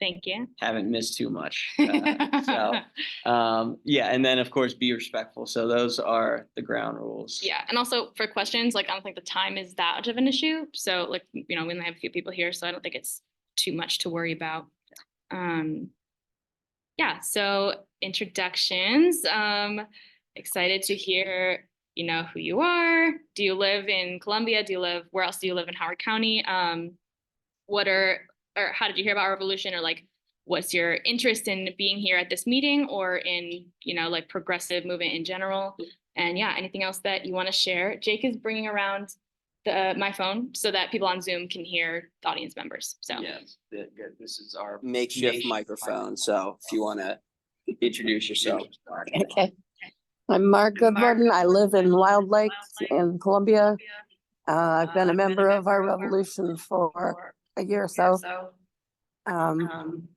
Thank you. Haven't missed too much. Yeah, and then of course be respectful. So those are the ground rules. Yeah, and also for questions, like I don't think the time is that much of an issue. So like, we only have a few people here, so I don't think it's too much to worry about. Yeah, so introductions. Excited to hear, who you are. Do you live in Columbia? Where else do you live in Howard County? How did you hear about our revolution, or like, what's your interest in being here at this meeting, or in, like progressive movement in general? And yeah, anything else that you want to share. Jake is bringing around my phone so that people on Zoom can hear the audience members. So yes, good. This is our makeshift microphone. So if you want to introduce yourself. Okay. I'm Mark Goodwin. I live in Wild Lake in Columbia. I've been a member of our revolution for a year or so. I'm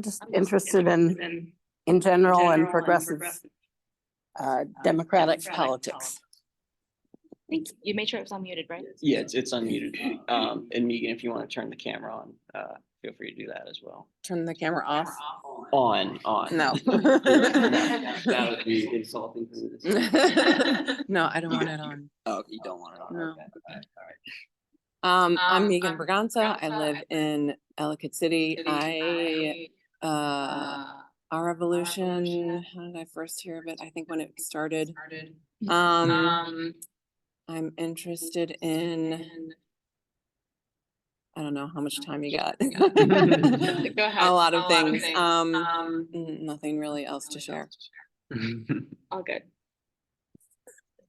just interested in general and progressive democratic politics. Thank you. You made sure it was unmuted, right? Yeah, it's unmuted. And Megan, if you want to turn the camera on, feel free to do that as well. Turn the camera off? On. No. That would be insulting to me. No, I don't want it on. Oh, you don't want it on. No. Okay. All right. I'm Megan Braganza. I live in Ellicott City. Our revolution, how did I first hear of it? I think when it started. I'm interested in, I don't know how much time you got. Go ahead. A lot of things. Nothing really else to share. All good.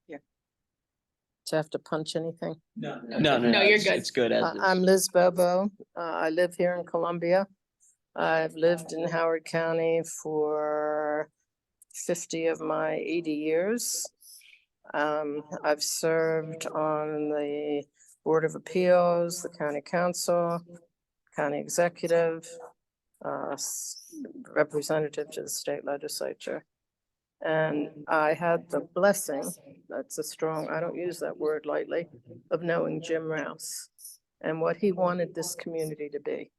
Do I have to punch anything? No, you're good. It's good as I'm Liz Bobo. I live here in Columbia. I've lived in Howard County for 50 of my 80 years. I've served on the Board of Appeals, the County Council, County Executive, representative to the state legislature. And I had the blessing, that's I don't use that word lightly, of knowing Jim Rouse and what he wanted this community to be.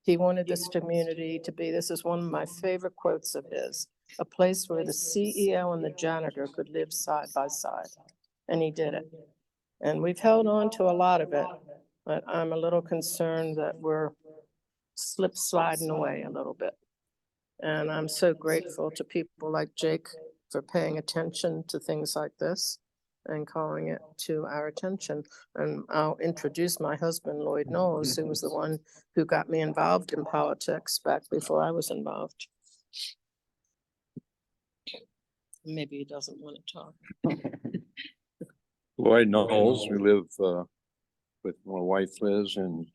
He wanted this community to be, this is one of my favorite quotes of his, a place where the CEO and the janitor could live side by side. And he did it. And we've held on to a lot of it, but I'm a little concerned that we're sliding away a little bit. And I'm so grateful to people like Jake for paying attention to things like this and calling it to our attention. And I'll introduce my husband, Lloyd Knowles, who was the one who got me involved in politics back before I was involved. Maybe he doesn't want to talk. Lloyd Knowles. We live with my wife Liz in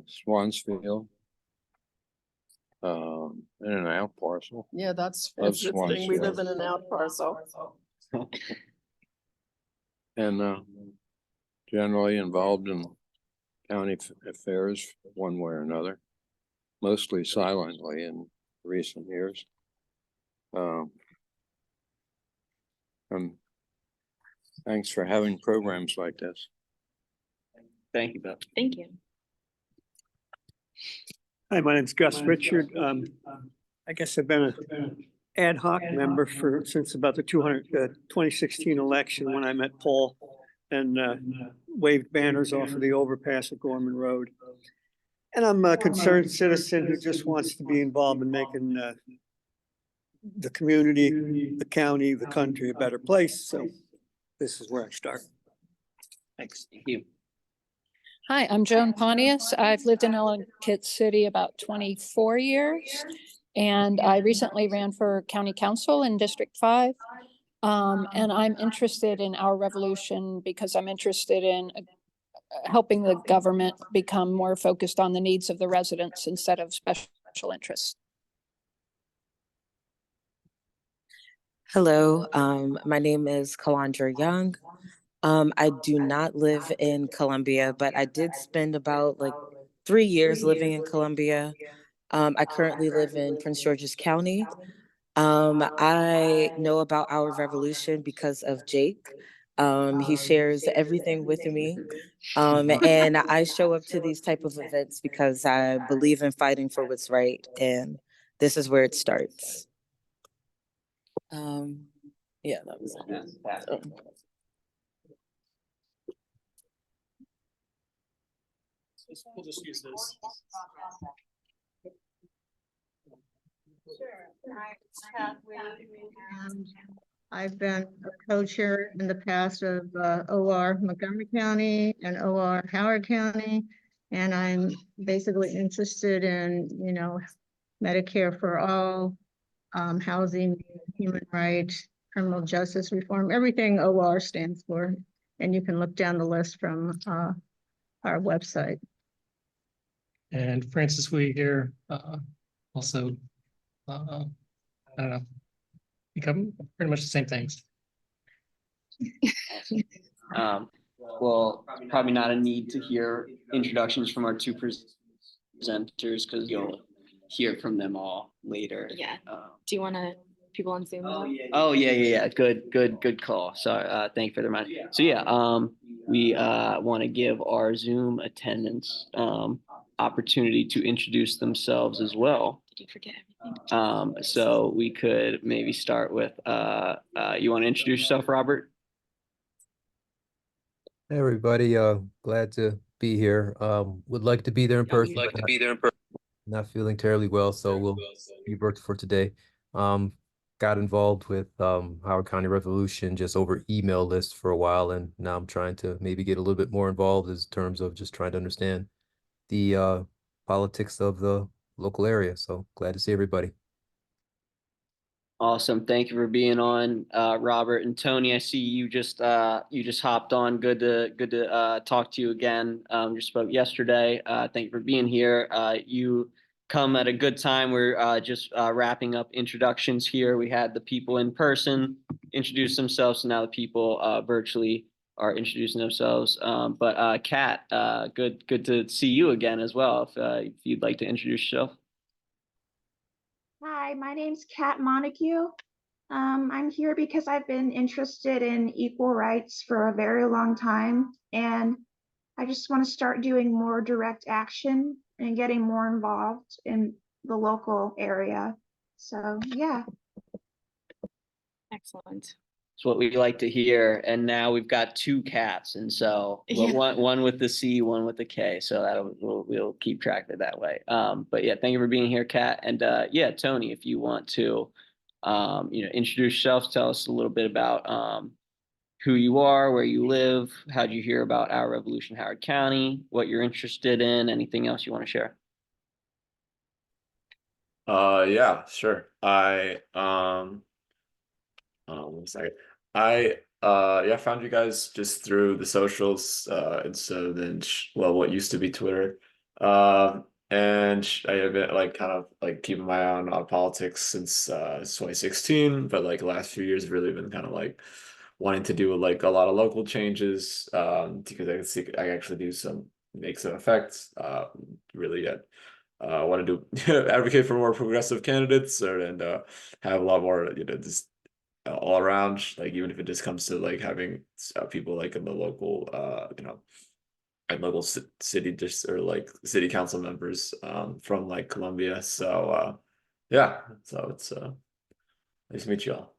Swansfield. In an out parcel. Yeah, that's the thing. We live in an out parcel. And generally involved in county affairs one way or another, mostly silently in recent years. And thanks for having programs like this. Thank you, Beth. Thank you. Hi, my name's Gus Richard. I guess I've been an ad hoc member since about the 2016 election, when I met Paul and waved banners off of the overpass at Gorman Road. And I'm a concerned citizen who just wants to be involved in making the community, the county, the country a better place. So this is where I start. Thanks. Thank you. Hi, I'm Joan Pontius. I've lived in Ellicott City about 24 years, and I recently ran for county council in District 5. And I'm interested in our revolution because I'm interested in helping the government become more focused on the needs of the residents instead of special interests. Hello, my name is Kalandra Young. I do not live in Columbia, but I did spend about 3 years living in Columbia. I currently live in Prince George's County. I know about our revolution because of Jake. He shares everything with me. And I show up to these type of events because I believe in fighting for what's right, and this is where it starts. Yeah, that was it. So. We'll just use this. I've been a co-chair in the past of OR Montgomery County and OR Howard County. And I'm basically interested in, you know, Medicare for all, housing, human rights, criminal justice reform, everything OR stands for. And you can look down the list from our website. And Francis Wee here, also, I don't know, become pretty much the same things. Well, probably not a need to hear introductions from our two presenters because you'll hear from them all later. Yeah. Do you want to people on Zoom? Oh, yeah. Good call. Sorry. Thank you for the reminder. So yeah, we want to give our Zoom attendants opportunity to introduce themselves as well. Did you forget everything? So we could maybe start with you want to introduce yourself, Robert? Hey everybody, glad to be here. Would like to be there in person. Not feeling terribly well, so we'll be virtual for today. Got involved with Howard County Revolution just over email lists for a while, and now I'm trying to maybe get a little bit more involved in terms of just trying to understand the politics of the local area. So glad to see everybody. Awesome. Thank you for being on, Robert and Tony. I see you just hopped on. Good to talk to you again. Just spoke yesterday. Thank you for being here. You come at a good time. We're just wrapping up introductions here. We had the people in person introduce themselves, and now the people virtually are introducing themselves. But Kat, good to see you again as well. If you'd like to introduce yourself. Hi, my name's Kat Montague. I'm here because I've been interested in equal rights for a very long time, and I just want to start doing more direct action and getting more involved in the local area. So yeah. Excellent. It's what we like to hear. And now we've got two Cats, and so Yeah. one with the C, one with the K. So we'll keep track of it that way. But yeah, thank you for being here, Kat. And yeah, Tony, if you want to introduce yourself, tell us a little bit about who you are, where you live, how'd you hear about Our Revolution Howard County, what you're interested in, anything else you want to share? Yeah, sure. One second. I found you guys just through the socials, and so then what used to be Twitter. And I have been like kind of like keeping my eye on politics since 2016, but like the last few years have really been kind of like wanting to do like a lot of local changes, because I can see I actually make some effects. Really want to do advocate for more progressive candidates, and have a lot more just all around, like even if it just comes to like having people like in the local and local city just or like city council members from like Columbia. So yeah, so it's nice to meet you all.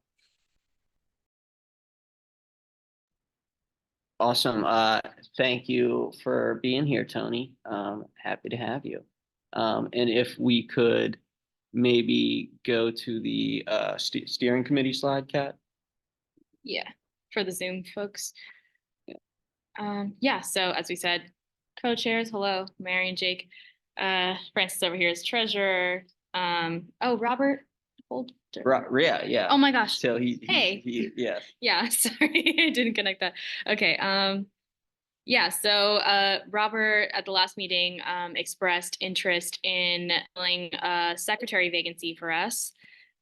Awesome. Thank you for being here, Tony. Happy to have you. And if we could maybe go to the steering committee slide, Kat. Yeah, for the Zoom folks. Yeah, so as we said, co-chairs, hello, Mary and Jake. Francis over here is treasurer. Oh, Robert Holder. Yeah. Oh my gosh. So Hey. Yeah. Yeah, sorry, I didn't connect that. Okay. Yeah, so Robert at the last meeting expressed interest in filling a secretary vacancy for us.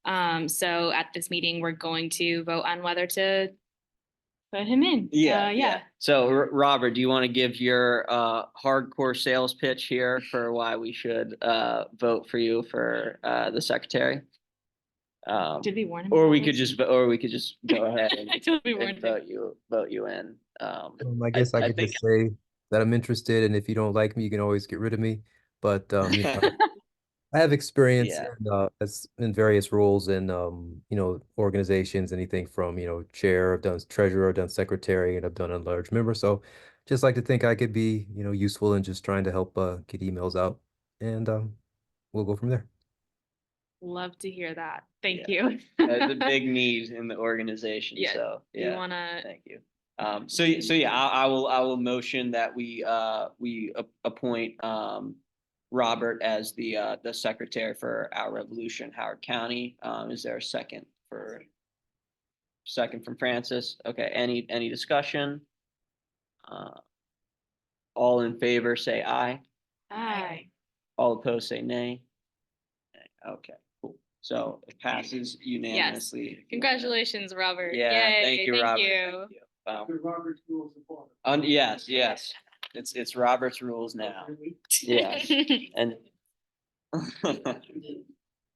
So at this meeting, we're going to vote on whether to put him in. Yeah. So Robert, do you want to give your hardcore sales pitch here for why we should vote for you for the secretary? Did we warn him? Or about we this? could just, or we could just go ahead and I totally and warned him. vote you in. I guess I could think just say that I'm interested, and if you don't like me, you can always get rid of me. But you know, I have experience Yeah. as in various roles in you know, organizations, anything from, you know, chair, I've done treasurer, I've done secretary, and I've done a large member. So just like to think I could be, you know, useful in just trying to help get emails out, and we'll go from there. Love to hear that. Thank Yeah. you. There's a big need in the organization, Yeah. so, You yeah, wanna, thank you. So yeah, I will motion that we appoint Robert as the secretary for our Revolution, Howard County. Is there a second from Francis? Okay, any discussion? All in favor, say aye. aye. All opposed, say nay. Okay, cool. So it passes unanimously. Congratulations, Robert. Yeah, Yay, thank you, Robert. you. Yes, it's Robert's rules now. Yes, and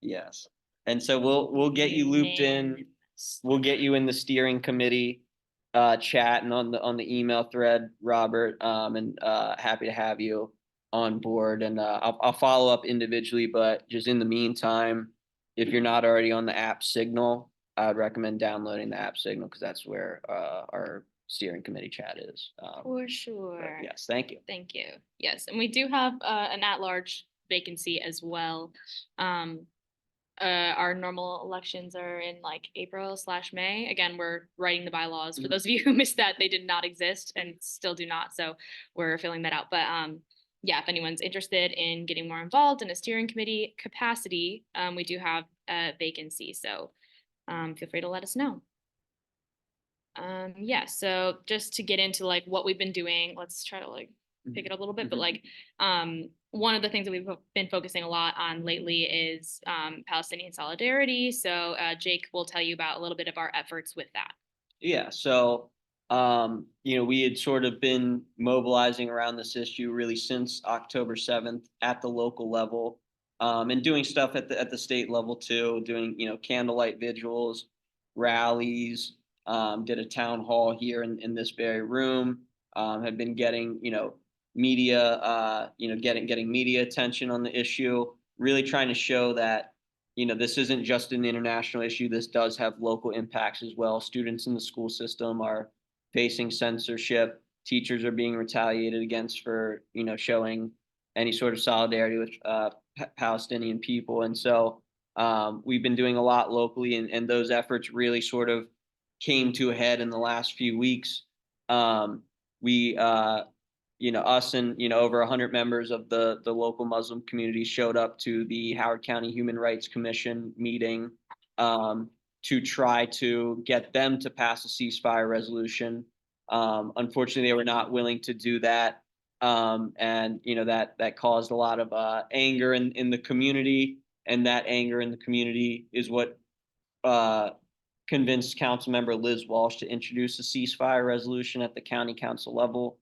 yes, and so we'll get you looped in. We'll get you in the steering committee chat and on the email thread, Robert. And happy to have you on board. And I'll follow up individually, but just in the meantime, if you're not already on the app Signal, I would recommend downloading the app Signal because that's where our steering committee chat is. For But sure. yes, thank you. Thank you. Yes, and we do have an at-large vacancy as well. Our normal elections are in like April/May. Again, we're writing the bylaws. For those of you who missed that, they did not exist and still do not. So we're filling that out. But yeah, if anyone's interested in getting more involved in a steering committee capacity, we do have a vacancy. So feel free to let us know. Yeah, so just to get into like what we've been doing, let's try to like pick it up a little bit, but like one of the things that we've been focusing a lot on lately is Palestinian solidarity. So Jake will tell you about a little bit of our efforts with that. Yeah, so we had sort of been mobilizing around this issue really since October 7th at the local level, and doing stuff at the state level too, doing candlelight vigils, rallies, did a town hall here in this very room, have been getting media getting media attention on the issue, really trying to show that this isn't just an international issue. This does have local impacts as well. Students in the school system are facing censorship. Teachers are being retaliated against for, showing any sort of solidarity with Palestinian people. And so we've been doing a lot locally, and those efforts really sort of came to a head in the last few weeks. Us and over 100 members of the local Muslim community showed up to the Howard County Human Rights Commission meeting to try to get them to pass a ceasefire resolution. Unfortunately, they were not willing to do that, and that caused a lot of anger in the community, and that anger in the community is what convinced Councilmember Liz Walsh to introduce a ceasefire resolution at the county council level,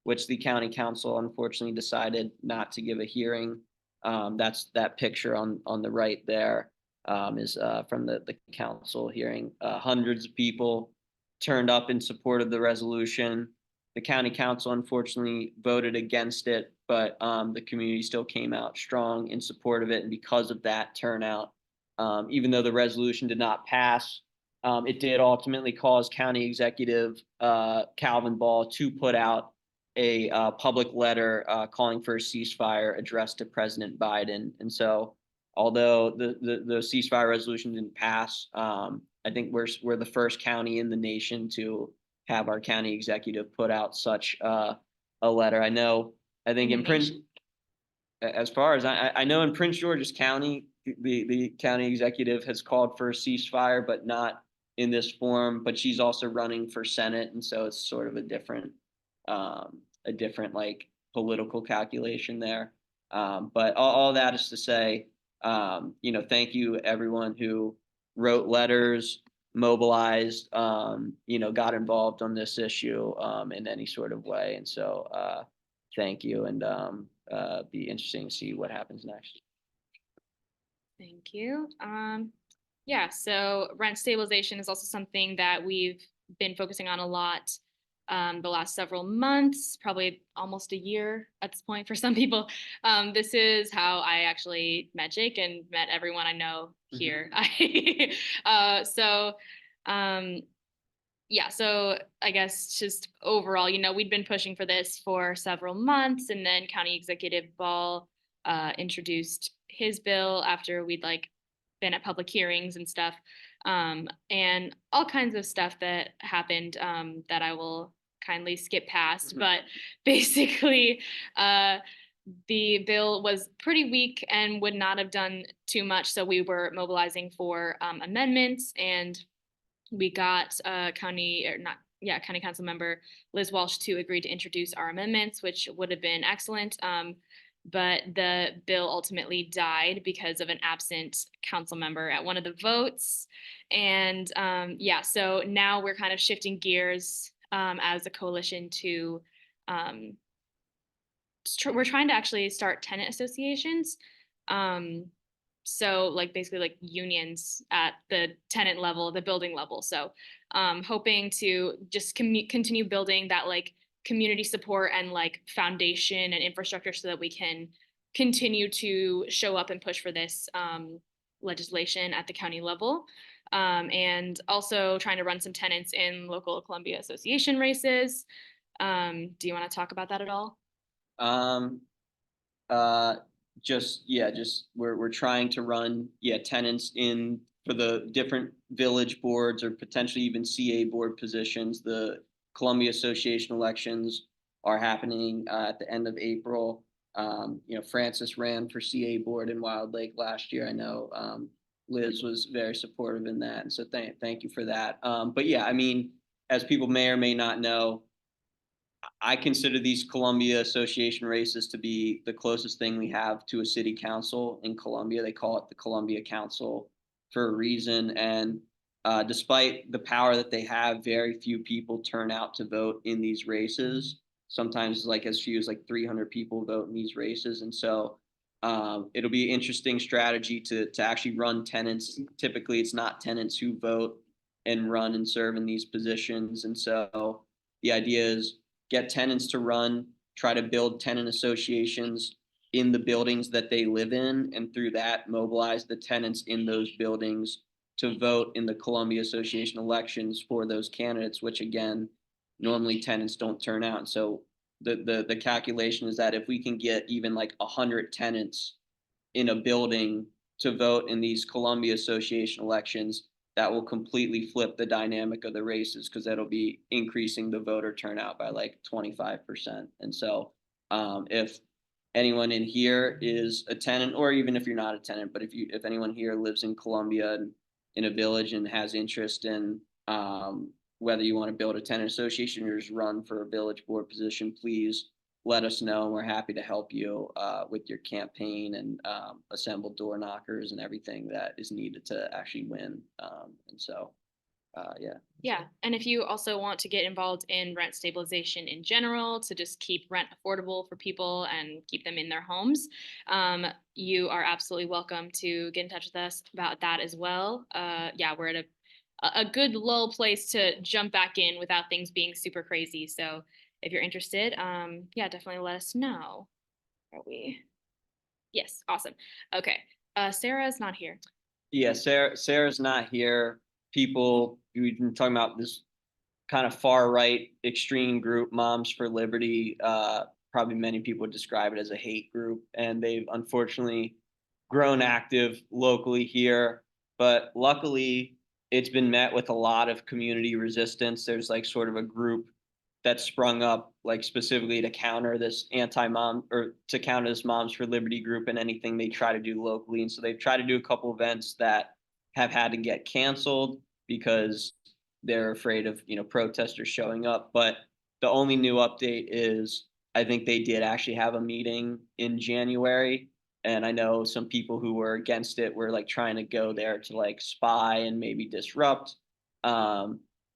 which the county council unfortunately decided not to give a hearing. That's that picture on the right there, is from the council hearing. Hundreds of people turned up in support of the resolution. The county council unfortunately voted against it, but the community still came out strong in support of it. And because of that turnout, even though the resolution did not pass, it did ultimately cause County Executive Calvin Ball to put out a public letter calling for a ceasefire addressed to President Biden. And so, although the ceasefire resolution didn't pass, I think we're the first county in the nation to have our county executive put out such a letter. I think in Prince, as far as I know, in Prince George's County, the county executive has called for a ceasefire, but not in this form. But she's also running for Senate, and so it's sort of a different like political calculation there. But all that is to say, thank you everyone who wrote letters, mobilized, got involved on this issue in any sort of way. And so thank you, and be interesting to see what happens next. Thank you. Yeah, so rent stabilization is also something that we've been focusing on a lot the last several months, probably almost a year at this point for some people. This is how I actually met Jake and met everyone I know here. So yeah, so I guess just overall, we'd been pushing for this for several months, and then County Executive Ball introduced his bill after we'd been at public hearings and stuff, and all kinds of stuff that happened that I will kindly skip past. But basically, the bill was pretty weak and would not have done too much. So we were mobilizing for amendments, and we got county council member Liz Walsh to agree to introduce our amendments, which would have been excellent. But the bill ultimately died because of an absent council member at one of the votes. And so now we're kind of shifting gears as a coalition to we're trying to actually start tenant associations. So basically unions at the tenant level, the building level. So hoping to just continue building that community support and foundation and infrastructure so that we can continue to show up and push for this legislation at the county level. And also trying to run some tenants in local Columbia Association races. Do you want to talk about that at all? Just we're trying to run tenants in for the different village boards or potentially even CA board positions. The Columbia Association elections are happening at the end of April. Francis ran for CA board in Wild Lake last year. I know Liz was very supportive in that, and so thank you for that. But yeah, I mean, as people may or may not know, I consider these Columbia Association races to be the closest thing we have to a city council in Columbia. They call it the Columbia Council for a reason. And despite the power that they have, very few people turn out to vote in these races. Sometimes as few as 300 people vote in these races. And so it'll be an interesting strategy to actually run tenants. Typically, it's not tenants who vote and run and serve in these positions. And so the idea is get tenants to run, try to build tenant associations in the buildings that they live in, and through that mobilize the tenants in those buildings to vote in the Columbia Association elections for those candidates, which again, normally tenants don't turn out. And so the calculation is that if we can get even 100 tenants in a building to vote in these Columbia Association elections, that will completely flip the dynamic of the races, because that'll be increasing the voter turnout by 25%. And so if anyone in here is a tenant, or even if you're not a tenant, but if anyone here lives in Columbia and in a village and has interest in whether you want to build a tenant association or just run for a village board position, please let us know. We're happy to help you with your campaign and assemble door knockers and everything that is needed to actually win. And so, yeah. Yeah, and if you also want to get involved in rent stabilization in general, to just keep rent affordable for people and keep them in their homes, you are absolutely welcome to get in touch with us about that as well. Yeah, we're at a good low place to jump back in without things being super crazy. So if you're interested, yeah, definitely let us know. Are we? Yes, awesome. Okay, Sarah's not here. Yeah, Sarah's not here. People, we've been talking about this kind of far right extreme group, Moms for Liberty. Probably many people would describe it as a hate group, and they've unfortunately grown active locally here. But luckily, it's been met with a lot of community resistance. There's sort of a group that sprung up specifically to counter this anti-mom, or to counter this Moms for Liberty group and anything they try to do locally. And so they've tried to do a couple events that have had to get canceled because they're afraid of protesters showing up. But the only new update is I think they did actually have a meeting in January, and I know some people who were against it were trying to go there to spy and maybe disrupt.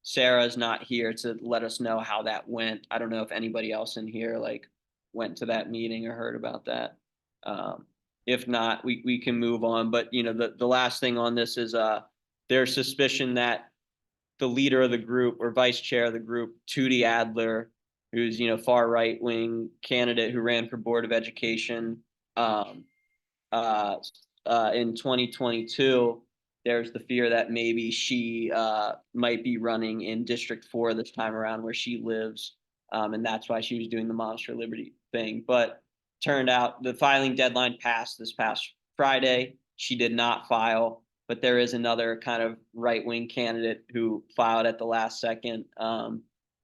Sarah's not here to let us know how that went. I don't know if anybody else in here went to that meeting or heard about that. If not, we can move on. But the last thing on this is there's suspicion that the leader of the group or vice chair of the group, Tootie Adler, who's, you know, far right wing candidate who ran for Board of Education in 2022, there's the fear that maybe she might be running in District 4 this time around where she lives. And that's why she was doing the Moms for Liberty thing. But turned out the filing deadline passed this past Friday. She did not file, but there is another kind of right-wing candidate who filed at the last second,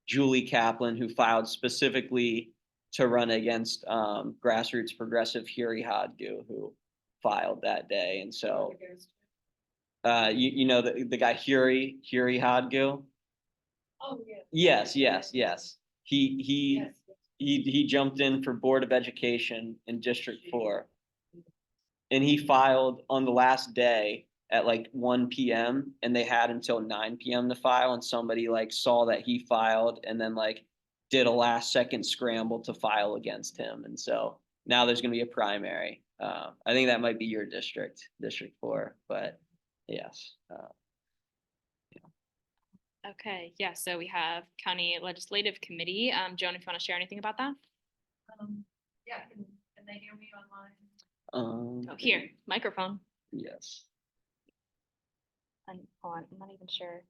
Julie Kaplan, who filed specifically to run against grassroots progressive Huri Hodgu, who filed that day. And so you know the guy Huri Hodgu? Oh, yeah. Yes. He jumped in for Board of Education in District 4. And he filed on the last day at like 1 p.m. and they had until 9 p.m. to file, and somebody like saw that he filed and then like did a last second scramble to file against him. And so now there's gonna be a primary. I think that might be your district, District 4, but yes. Okay, yeah, so we have County Legislative Committee. Joan, if you want to share anything about that? Yeah, can they hear me online? Oh, here, microphone. Yes. And hold on, I'm not even sure.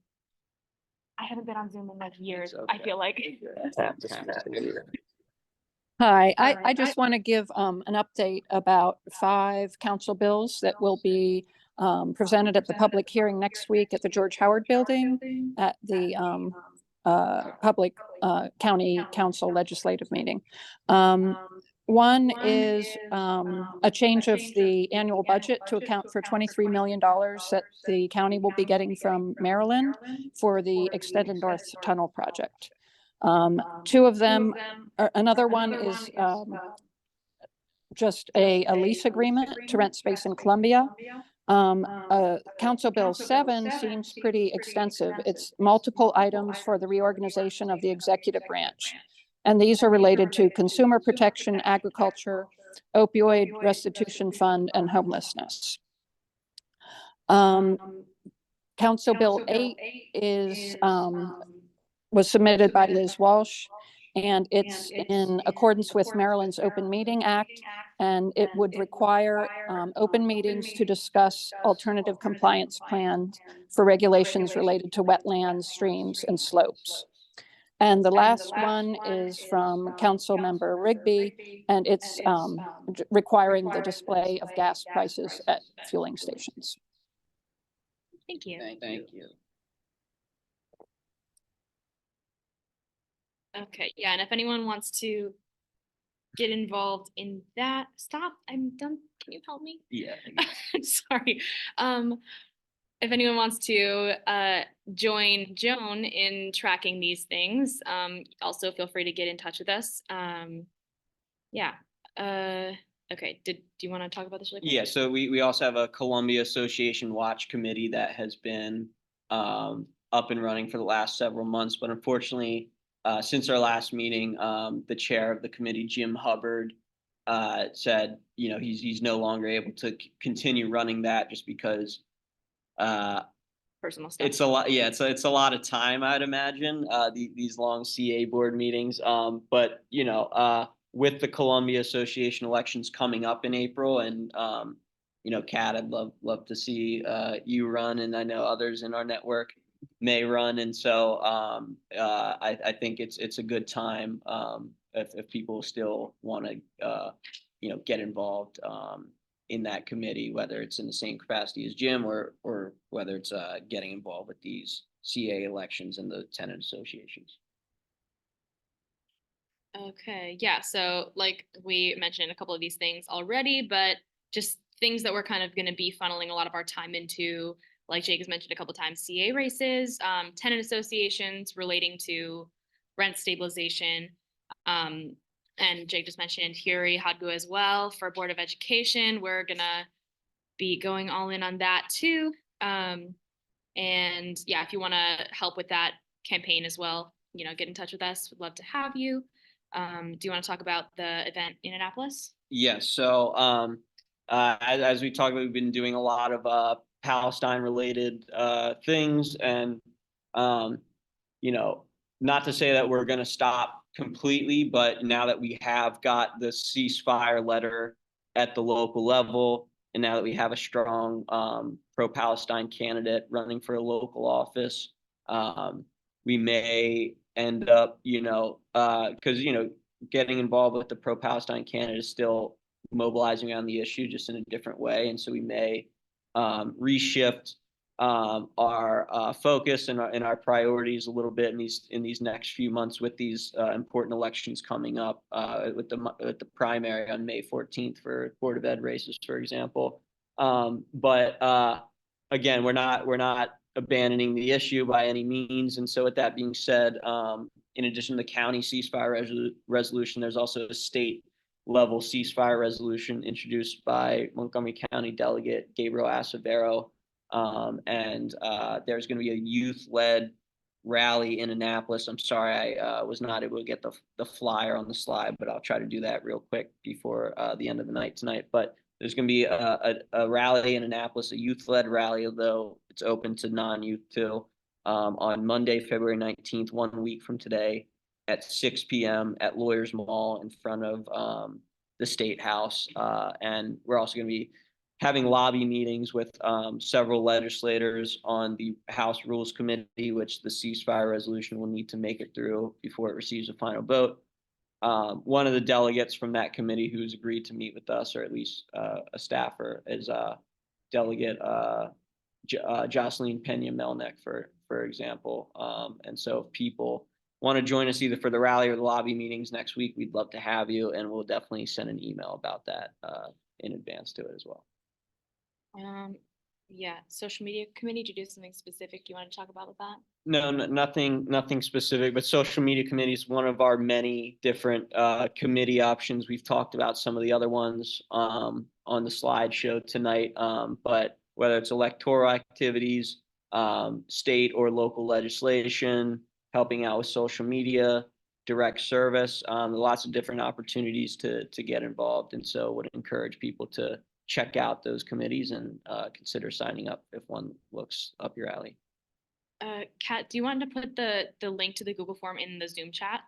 I haven't been on Zoom in like years, okay. I feel like. Hi, I just want to give an update about 5 council bills that will be presented at the public hearing next week at the George Howard Building at the public county council legislative meeting. One is a change of the annual budget to account for $23 million that the county will be getting from Maryland for the Extended North Tunnel project. 2 of them, another one is just a lease agreement to rent space in Columbia. Council Bill 7 seems pretty extensive. It's multiple items for the reorganization of the executive branch. And these are related to consumer protection, agriculture, opioid restitution fund, and homelessness. Council Bill 8 is was submitted by Liz Walsh, and it's in accordance with Maryland's Open Meeting Act, and it would require open meetings to discuss alternative compliance plans for regulations related to wetlands, streams, and slopes. And the last one is from Council Member Rigby, and it's requiring the display of gas prices at fueling stations. Thank you. Thank you. Okay, yeah, and if anyone wants to get involved in that, stop, I'm done. Can you help me? Yeah. Sorry. If anyone wants to join Joan in tracking these things, also feel free to get in touch with us. Yeah. Okay. Do you want to talk about this really quick? Yeah. So we also have a Columbia Association Watch Committee that has been up and running for the last several months, but unfortunately, since our last meeting, the chair of the committee, Jim Hubbard, said, you know, he's no longer able to continue running that just because personal stuff. it's a lot. Yeah, it's a lot of time, I'd imagine, these long CA board meetings. But you know, with the Columbia Association elections coming up in April, and you know, Kat, I'd love to see you run, and I know others in our network may run, and so I think it's a good time if people still want to you know, get involved in that committee, whether it's in the same capacity as Jim or whether it's getting involved with these CA elections and the tenant associations. Okay, yeah, so like we mentioned a couple of these things already, but just things that we're kind of going to be funneling a lot of our time into, like Jake has mentioned a couple of times, CA races, tenant associations relating to rent stabilization, and Jake just mentioned Huri Hodgu as well for Board of Education. We're gonna be going all in on that too. And yeah, if you want to help with that campaign as well, you know, get in touch with us. We'd love to have you. Do you want to talk about the event in Annapolis? Yes. So as we talked about, we've been doing a lot of Palestine related things. And, you know, not to say that we're going to stop completely, but now that we have got the ceasefire letter at the local level, and now that we have a strong pro-Palestine candidate running for a local office, we may end up, because, getting involved with the pro-Palestine candidate is still mobilizing on the issue, just in a different way. And so we may reshift our focus and our priorities a little bit in these next few months with these important elections coming up, with the primary on May 14th for Board of Ed races, for example. But again, we're not abandoning the issue by any means. And so with that being said, in addition to the county ceasefire resolution, there's also a state level ceasefire resolution introduced by Montgomery County Delegate Gabriel Acevedo. And there's going to be a youth-led rally in Annapolis. I'm sorry I was not able to get the flyer on the slide, but I'll try to do that real quick before the end of the night tonight. But there's going to be a rally in Annapolis, a youth-led rally, although it's open to non-youth too, on Monday, February 19th, 1 week from today, at 6 p.m. at Lawyers Mall in front of the State House. And we're also going to be having lobby meetings with several legislators on the House Rules Committee, which the ceasefire resolution will need to make it through before it receives a final vote. One of the delegates from that committee who's agreed to meet with us, or at least a staffer, is Delegate Jocelyn Pena Melnick, for example. And so if people want to join us either for the rally or the lobby meetings next week, we'd love to have you, and we'll definitely send an email about that in advance to it as well. Yeah, social media committee, to do something specific you want to talk about with that? No, nothing specific, but social media committee is one of our many different committee options. We've talked about some of the other ones on the slideshow tonight, but whether it's electoral activities, state or local legislation, helping out with social media, direct service, lots of different opportunities to get involved. And so would encourage people to check out those committees and consider signing up if one looks up your alley. Kat, do you want to put the link to the Google form in the Zoom chat?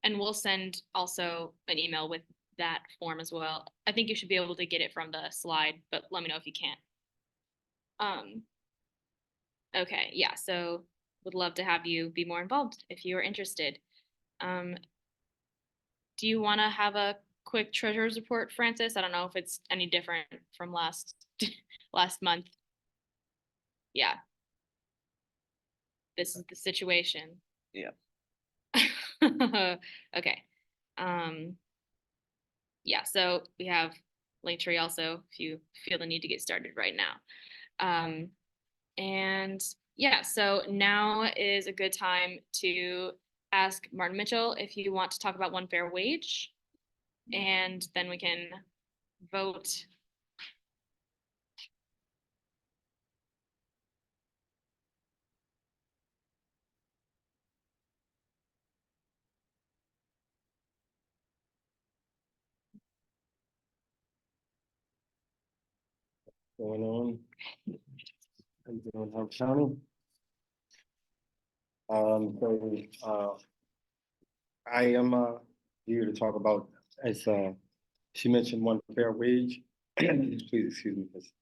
And we'll send also an email with that form as well. I think you should be able to get it from the slide, but let me know if you can't. Okay, yeah, so would love to have you be more involved if you are interested. Do you want to have a quick treasurer's report, Francis? I don't know if it's any different from last month. Yeah. This is the situation. Yeah. Okay. Yeah, so we have Linktree also if you feel the need to get started right now. And yeah, so now is a good time to ask Martin Mitchell if you want to talk about one fair wage, and then we can vote. Going on in Howard County. I am here to talk about, as she mentioned, one fair wage. Please excuse me, because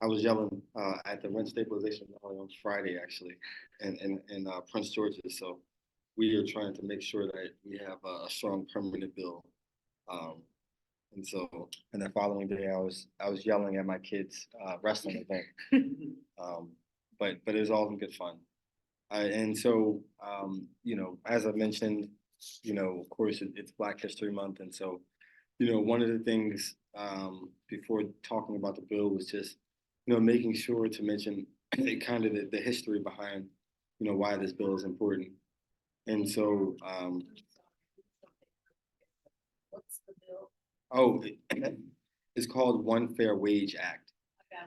I was yelling at the rent stabilization on Friday, actually, in Prince George's. So we are trying to make sure that we have a strong permanent bill. And the following day, I was yelling at my kids' wrestling event. But it was all in good fun. And so, as I mentioned, of course, it's Black History Month. And so, one of the things before talking about the bill was just, making sure to mention kind of the history behind, why this bill is important. And so, What's the bill? oh, it's called One Fair Wage Act. Okay.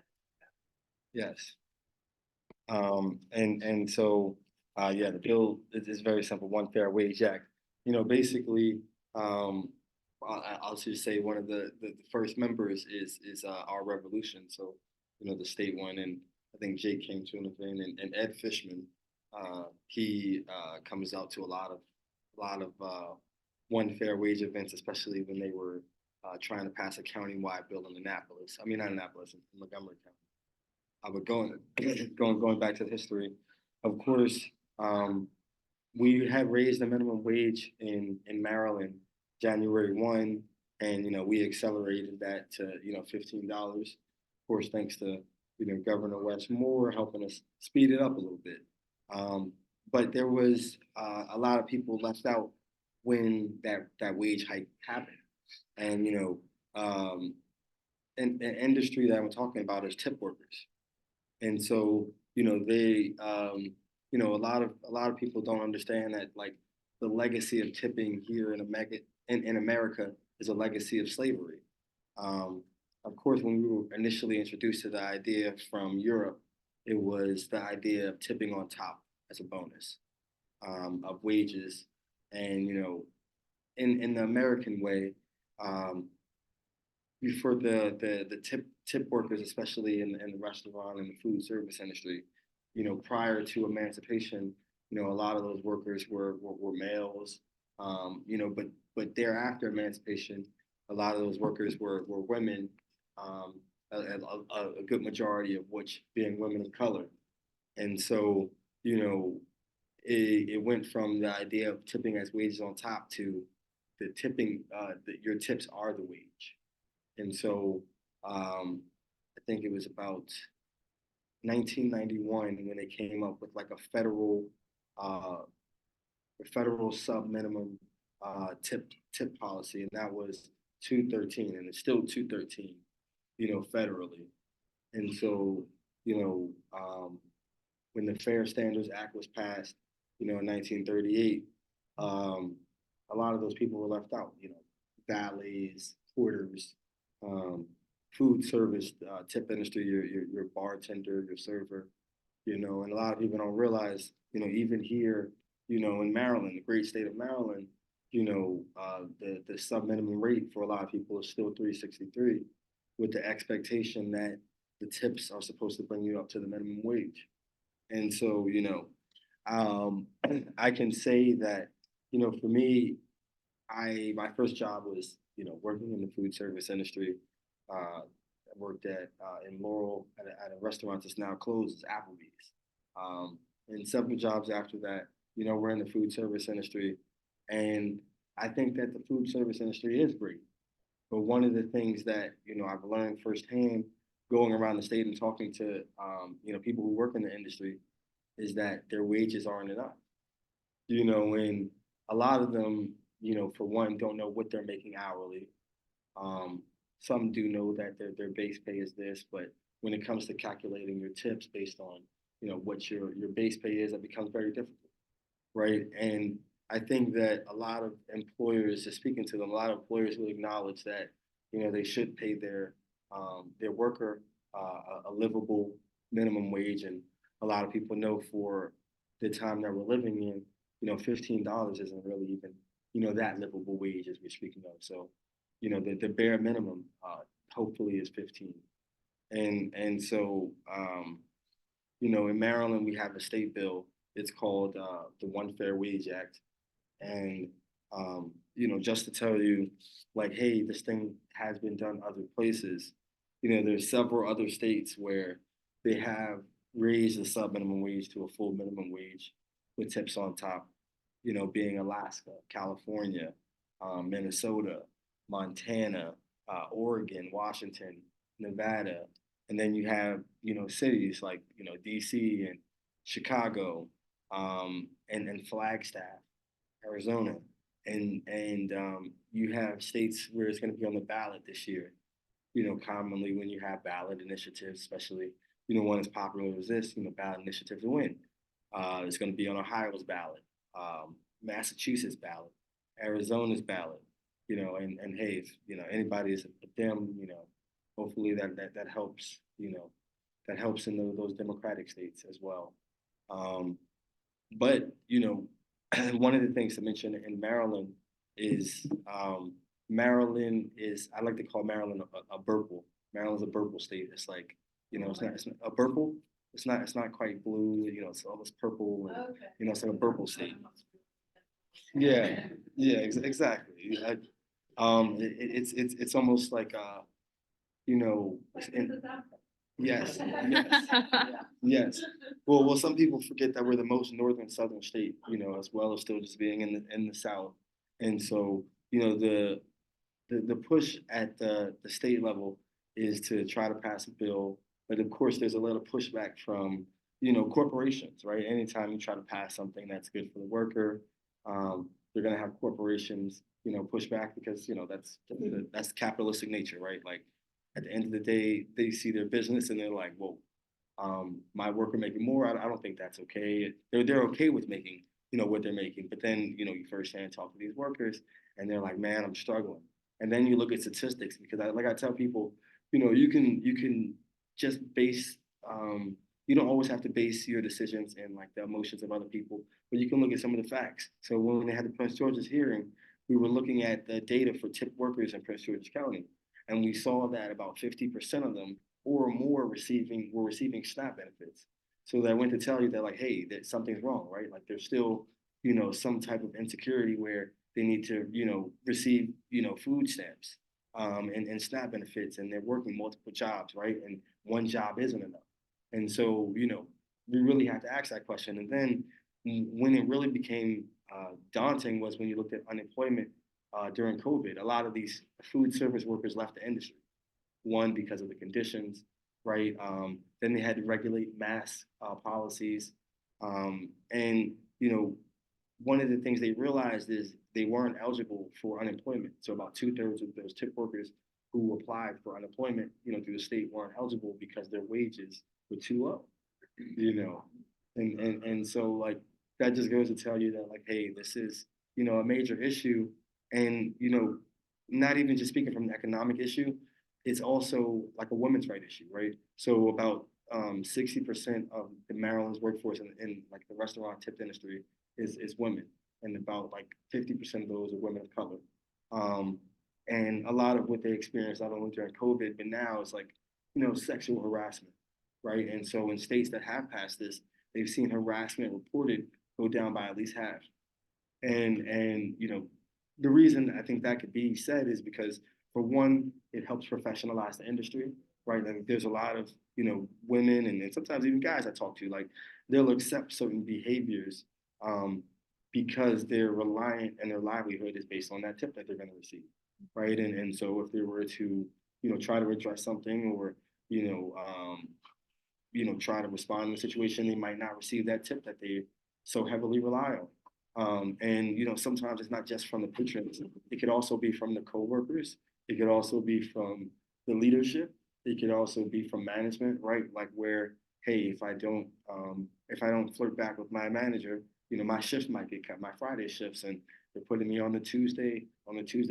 Yes. And so, yeah, the bill is very simple, One Fair Wage Act. Basically, I'll just say one of the first members is our revolution. So, the state one, and I think Jake came to an event, and Ed Fishman, he comes out to a lot of one fair wage events, especially when they were trying to pass a countywide bill in Annapolis. I mean, not Annapolis, in Montgomery County. But going back to the history, of course, we had raised the minimum wage in Maryland January 1, and we accelerated that to $15. Of course, thanks to Governor Wes Moore helping us speed it up a little bit. But there was a lot of people left out when that wage hike happened, and an industry that I'm talking about is tip workers. And so, they, a lot of people don't understand that, like, the legacy of tipping here in America is a legacy of slavery. Of course, when we were initially introduced to the idea from Europe, it was the idea of tipping on top as a bonus of wages. And, in the American way, for the tip workers, especially in the restaurant and the food service industry, prior to emancipation, a lot of those workers were males, but thereafter emancipation, a lot of those workers were women, a good majority of which being women of color. And so, it went from the idea of tipping as wages on top to the tipping, that your tips are the wage. And so I think it was about 1991 when they came up with like a federal sub minimum tip policy, and that was 213, and it's still 213, federally. And so, when the Fair Standards Act was passed, in 1938, a lot of those people were left out, valets, porters, food service, tip industry, your bartender, your server, and a lot of people don't realize, even here, in Maryland, the great state of Maryland, the sub minimum rate for a lot of people is still $3.63, with the expectation that the tips are supposed to bring you up to the minimum wage. And so, I can say that, for me, my first job was, working in the food service industry. I worked in Laurel at a restaurant that's now closed, it's Applebee's. And several jobs after that, we're in the food service industry. And I think that the food service industry is great. But one of the things that, I've learned firsthand going around the state and talking to, people who work in the industry is that their wages aren't enough. And a lot of them, for one, don't know what they're making hourly. Some do know that their base pay is this, but when it comes to calculating your tips based on, what your base pay is, it becomes very difficult, right? And I think that a lot of employers, just speaking to them, a lot of employers will acknowledge that, they should pay their worker a livable minimum wage. And a lot of people know for the time that we're living in, $15 isn't really even, that livable wage as we're speaking of. So, the bare minimum hopefully is 15. And so, in Maryland, we have a state bill. It's called the One Fair Wage Act. And, just to tell you, like, hey, this thing has been done other places. There's several other states where they have raised the sub minimum wage to a full minimum wage with tips on top, being Alaska, California, Minnesota, Montana, Oregon, Washington, Nevada. And then you have, cities like, DC and Chicago, and Flagstaff, Arizona. And you have states where it's going to be on the ballot this year. Commonly when you have ballot initiatives, especially, one as popular as this, ballot initiative to win. It's going to be on Ohio's ballot, Massachusetts ballot, Arizona's ballot, and hey, if, anybody is a Dem, hopefully that helps, that helps in those Democratic states as well. But, one of the things to mention in Maryland is Maryland is, I like to call Maryland a Burple. Maryland's a Burple state. It's like, it's not a Burple. it's not quite blue, you know, it's almost purple and, you know, it's like a purple state. Yeah, yeah, exactly. It's almost like, you know, yes, yes, yes. Well, some people forget that we're the most northern southern state, you know, as well as still just being in the South. And so, you know, the push at the state level is to try to pass a bill. But of course, there's a lot of pushback from, you know, corporations, right? Anytime you try to pass something that's good for the worker, you're going to have corporations, you know, push back because, you know, that's capitalistic nature, right? Like at the end of the day, they see their business and they're like, whoa, my worker making more. I don't think that's okay. They're okay with making, you know, what they're making. But then, you know, you firsthand talk to these workers and they're like, man, I'm struggling. And then you look at statistics because like I tell people, you know, you can just base, you don't always have to base your decisions in like the emotions of other people, but you can look at some of the facts. So when they had the Prince George's hearing, we were looking at the data for tip workers in Prince George's County. And we saw that about 50% of them or more were receiving SNAP benefits. So that went to tell you that like, hey, that something's wrong, right? Like there's still, you know, some type of insecurity where they need to, you know, receive, you know, food stamps and SNAP benefits, and they're working multiple jobs, right? And one job isn't enough. And so, you know, we really have to ask that question. And then when it really became daunting was when you looked at unemployment during COVID. A lot of these food service workers left the industry. One, because of the conditions, right? Then they had to regulate mask policies. And, you know, one of the things they realized is they weren't eligible for unemployment. So about 2/3 of those tip workers who applied for unemployment, you know, through the state weren't eligible because their wages were too low, you know. And so like that just goes to tell you that like, hey, this is, you know, a major issue. And, you know, not even just speaking from the economic issue, it's also like a women's right issue, right? So about 60% of the Maryland's workforce in like the restaurant tip industry is women, and about like 50% of those are women of color. And a lot of what they experience not only during COVID, but now is like, you know, sexual harassment, right? And so in states that have passed this, they've seen harassment reported go down by at least half. And you know, the reason I think that could be said is because for one, it helps professionalize the industry, right? Like there's a lot of, you know, women and sometimes even guys I talk to, like they'll accept certain behaviors because they're reliant and their livelihood is based on that tip that they're going to receive, right? And so if they were to, you know, try to address something or, you know, try to respond to a situation, they might not receive that tip that they so heavily rely on. And, you know, sometimes it's not just from the patrons. It could also be from the coworkers. It could also be from the leadership. It could also be from management, right? Like where, hey, if I don't flirt back with my manager, you know, my shifts might get cut, my Friday shifts, and they're putting me on the Tuesday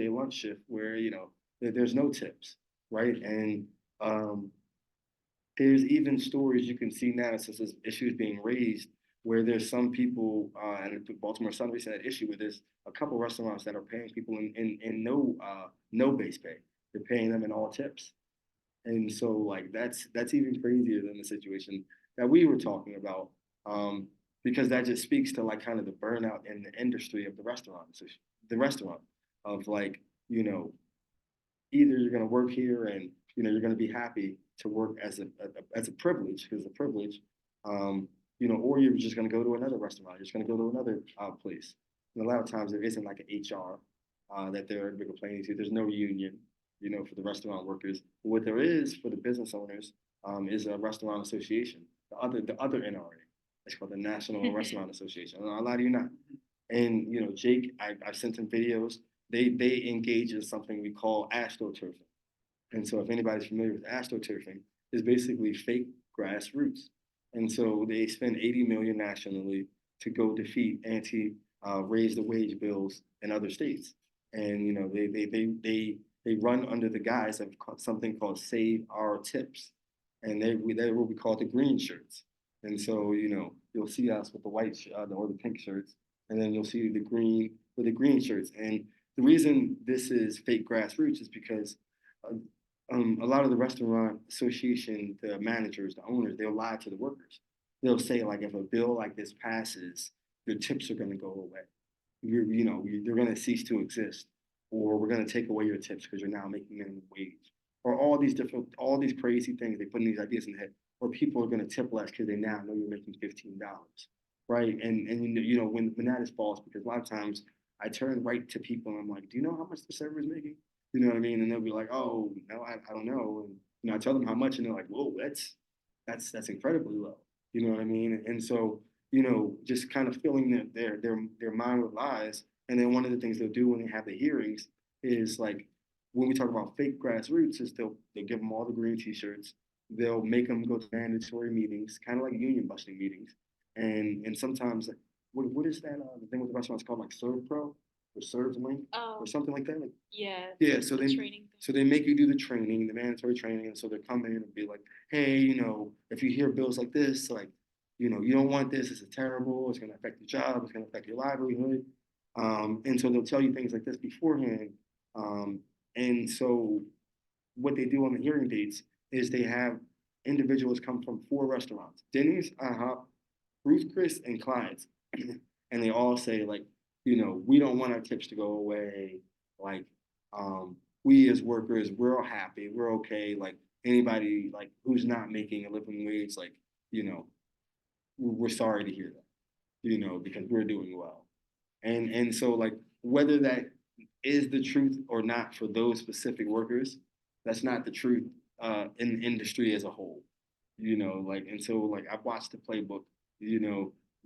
lunch shift where, you know, there's no tips, right? And there's even stories you can see now since this issue is being raised where there's some people, and Baltimore Sun recently had an issue where there's a couple of restaurants that are paying people in no base pay. They're paying them in all tips. And so like that's even crazier than the situation that we were talking about. Because that just speaks to like kind of the burnout in the industry of the restaurant of like, you know, either you're going to work here and, you know, you're going to be happy to work as a privilege, because it's a privilege, you know, or you're just going to go to another restaurant, you're just going to go to another place. And a lot of times there isn't like an HR that they're complaining to. There's no union, you know, for the restaurant workers. But what there is for the business owners is a restaurant association, the other NRA. It's called the National Restaurant Association. A lot of you not. And, you know, Jake, I've sent him videos. They engage in something we call astroturfing. And so if anybody's familiar with astroturfing, it's basically fake grassroots. And so they spend 80 million nationally to go defeat raise the wage bills in other states. And, you know, they run under the guise of something called Save Our Tips. And they're what we call the green shirts. And so, you know, you'll see us with the white or the pink shirts, and then you'll see the green with the green shirts. And the reason this is fake grassroots is because a lot of the restaurant association, the managers, the owners, they'll lie to the workers. They'll say like, if a bill like this passes, your tips are gonna go away. They're gonna cease to exist, or we're gonna take away your tips because you're now making minimum wage, or all these crazy things. They put in these ideas in the head, or people are gonna tip less because they now know you're making $15, right? And when that is false, because a lot of times I turn right to people and I'm like, do you know how much the server is making? You know what I mean? And they'll be like, oh no, I don't know. And I tell them how much, and they're like, whoa, that's incredibly low. You know what I mean? And so, just kind of filling their mind with lies. And then one of the things they'll do when they have the hearings is like, when we talk about fake grassroots, is they'll give them all the green t-shirts. They'll make them go to mandatory meetings, kind of like union busting meetings. And sometimes, like, what is that? The thing with the restaurants called like Serve Pro or Serve Link or something like that. Like, yeah. So they make you do the training, the mandatory training, and so they come in and be like, hey, if you hear bills like this, like, you don't want this. This is terrible. It's going to affect your job. It's going to affect your livelihood. And so they'll tell you things like this beforehand. And so what they do on the hearing dates is they have individuals come from 4 restaurants: Denny's, IHOP, Ruth Chris, and Clyde's. And they all say like, we don't want our tips to go away. Like, we as workers, we're all happy. We're okay. Like, anybody like who's not making a living wage, like, we're sorry to hear that, because we're doing well. And so like, whether that is the truth or not for those specific workers, that's not the truth in the industry as a whole. And so like, I've watched the playbook.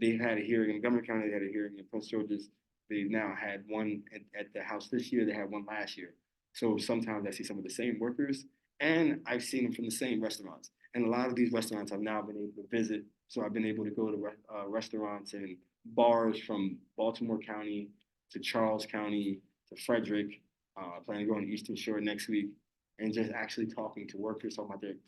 They've had a hearing in Montgomery County, they had a hearing in Prince George's. They've now had one at the House this year, they had one last year. So sometimes I see some of the same workers, and I've seen them from the same restaurants. And a lot of these restaurants I've now been able to visit. So I've been able to go to restaurants and bars from Baltimore County to Charles County to Frederick. Planning to go on the Eastern Shore next week, and just actually talking to workers,